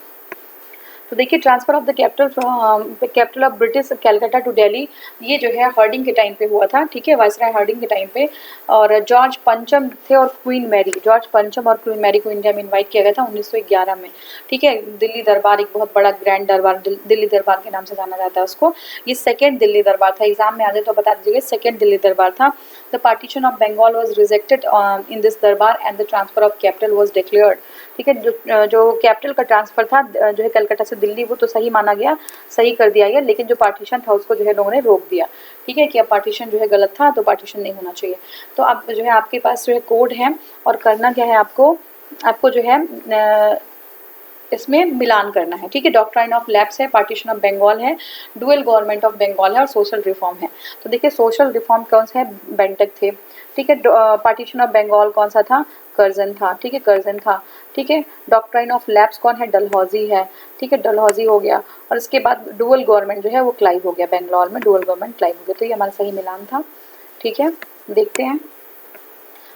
तो देखिए transfer of the capital of British Calcutta to Delhi, ये जो है हर्डिंग के टाइम पे हुआ था, ठीक है, वायसराय हर्डिंग के टाइम पे। और जॉर्ज पंचम थे और क्वीन मैरी, जॉर्ज पंचम और क्वीन मैरी को इंडिया में इनवाइट किया गया था 1911 में, ठीक है। दिल्ली दरबार एक बहुत बड़ा ग्रैंड दरबार, दिल्ली दरबार के नाम से जाना जाता है उसको। ये सेकेंड दिल्ली दरबार था, एग्जाम में आ जाए तो बता दीजिएगा, सेकेंड दिल्ली दरबार था। The partition of Bengal was rejected in this Durbar and the transfer of capital was declared, ठीक है। जो कैपिटल का ट्रांसफर था जो है कलकत्ता से दिल्ली, वो तो सही माना गया, सही कर दिया गया, लेकिन जो पार्टीशन था उसको जो है लोगों ने रोक दिया, ठीक है, कि अब पार्टीशन जो है गलत था, तो पार्टीशन नहीं होना चाहिए। तो अब जो है आपके पास जो है कोड है, और करना क्या है आपको जो है इसमें मिलान करना है, ठीक है। डॉक्ट्राइन ऑफ लैप्स है, पार्टीशन ऑफ बंगाल है, डुअल गवर्नमेंट ऑफ बंगाल है, और सोशल रिफॉर्म है। तो देखिए सोशल रिफॉर्म कौन सा है, बेंटक थे, ठीक है। पार्टीशन ऑफ बंगाल कौन सा था, कर्जन था, ठीक है, कर्जन था, ठीक है। डॉक्ट्राइन ऑफ लैप्स कौन है, डलहौजी है, ठीक है, डलहौजी हो गया। और इसके बाद डुअल गवर्नमेंट जो है वो क्लाइव हो गया, बेंगलोर में डुअल गवर्नमेंट क्लाइव हो गया। तो ये हमारा सही मिलान था, ठीक है। देखते हैं,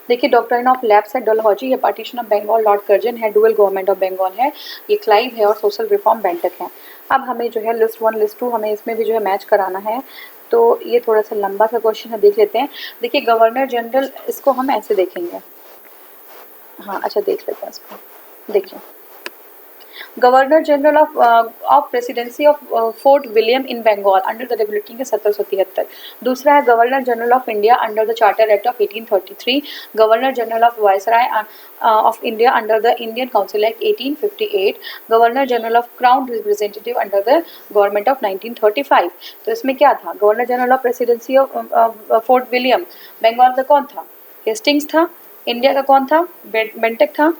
देखिए डॉक्ट्राइन ऑफ लैप्स है, डलहौजी है, partition of Bengal Lord Curzon है, डुअल गवर्नमेंट ऑफ बंगाल है, ये क्लाइव है, और सोशल रिफॉर्म बेंटक है। अब हमें जो है लिस्ट 1 लिस्ट 2 हमें इसमें भी जो है मैच कराना है। तो ये थोड़ा सा लंबा सा क्वेश्चन है, देख लेते हैं। देखिए गवर्नर जनरल, इसको हम ऐसे देखेंगे, हाँ अच्छा देख लेते हैं इसको। देखिए governor general of presidency of Fort William in Bengal under the regulating है 1773। दूसरा है governor general of India under the charter act of 1833। Governor general of viceroy of India under the Indian council act 1858। Governor general of crown representative under the government of 1935। तो इसमें क्या था, governor general of presidency of Fort William, Bengal का कौन था, Hastings था। India का कौन था, बेंटक था,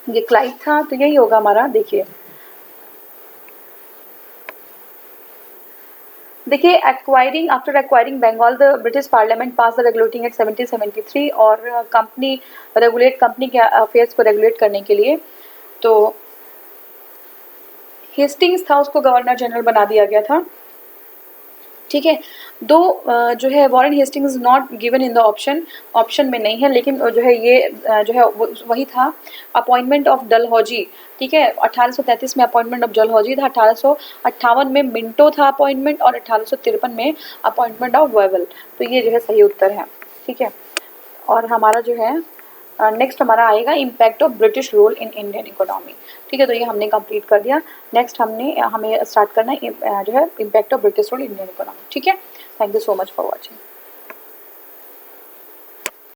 ये क्लाइव था। तो यही होगा हमारा। देखिए after acquiring Bengal the British parliament pass the regulating act 1773 और कंपनी के अफेयर्स को रेगुलेट करने के लिए। तो हेस्टिंग्स था, उसको गवर्नर जनरल बना दिया गया था, ठीक है। दो जो है Warren Hastings not given in the option में नहीं है, लेकिन जो है ये जो है वही था। अपॉइंटमेंट ऑफ डलहौजी, ठीक है, 1833 में अपॉइंटमेंट ऑफ डलहौजी था, 1858 में मिंटो था अपॉइंटमेंट, और 1853 में अपॉइंटमेंट ऑफ वेवल। तो ये जो है सही उत्तर है, ठीक है। और हमारा जो है नेक्स्ट हमारा आएगा impact of British rule in Indian economy, ठीक है। तो ये हमने कंप्लीट कर दिया। नेक्स्ट हमें स्टार्ट करना है जो है impact of British rule in Indian economy, ठीक है। Thank you so much for watching.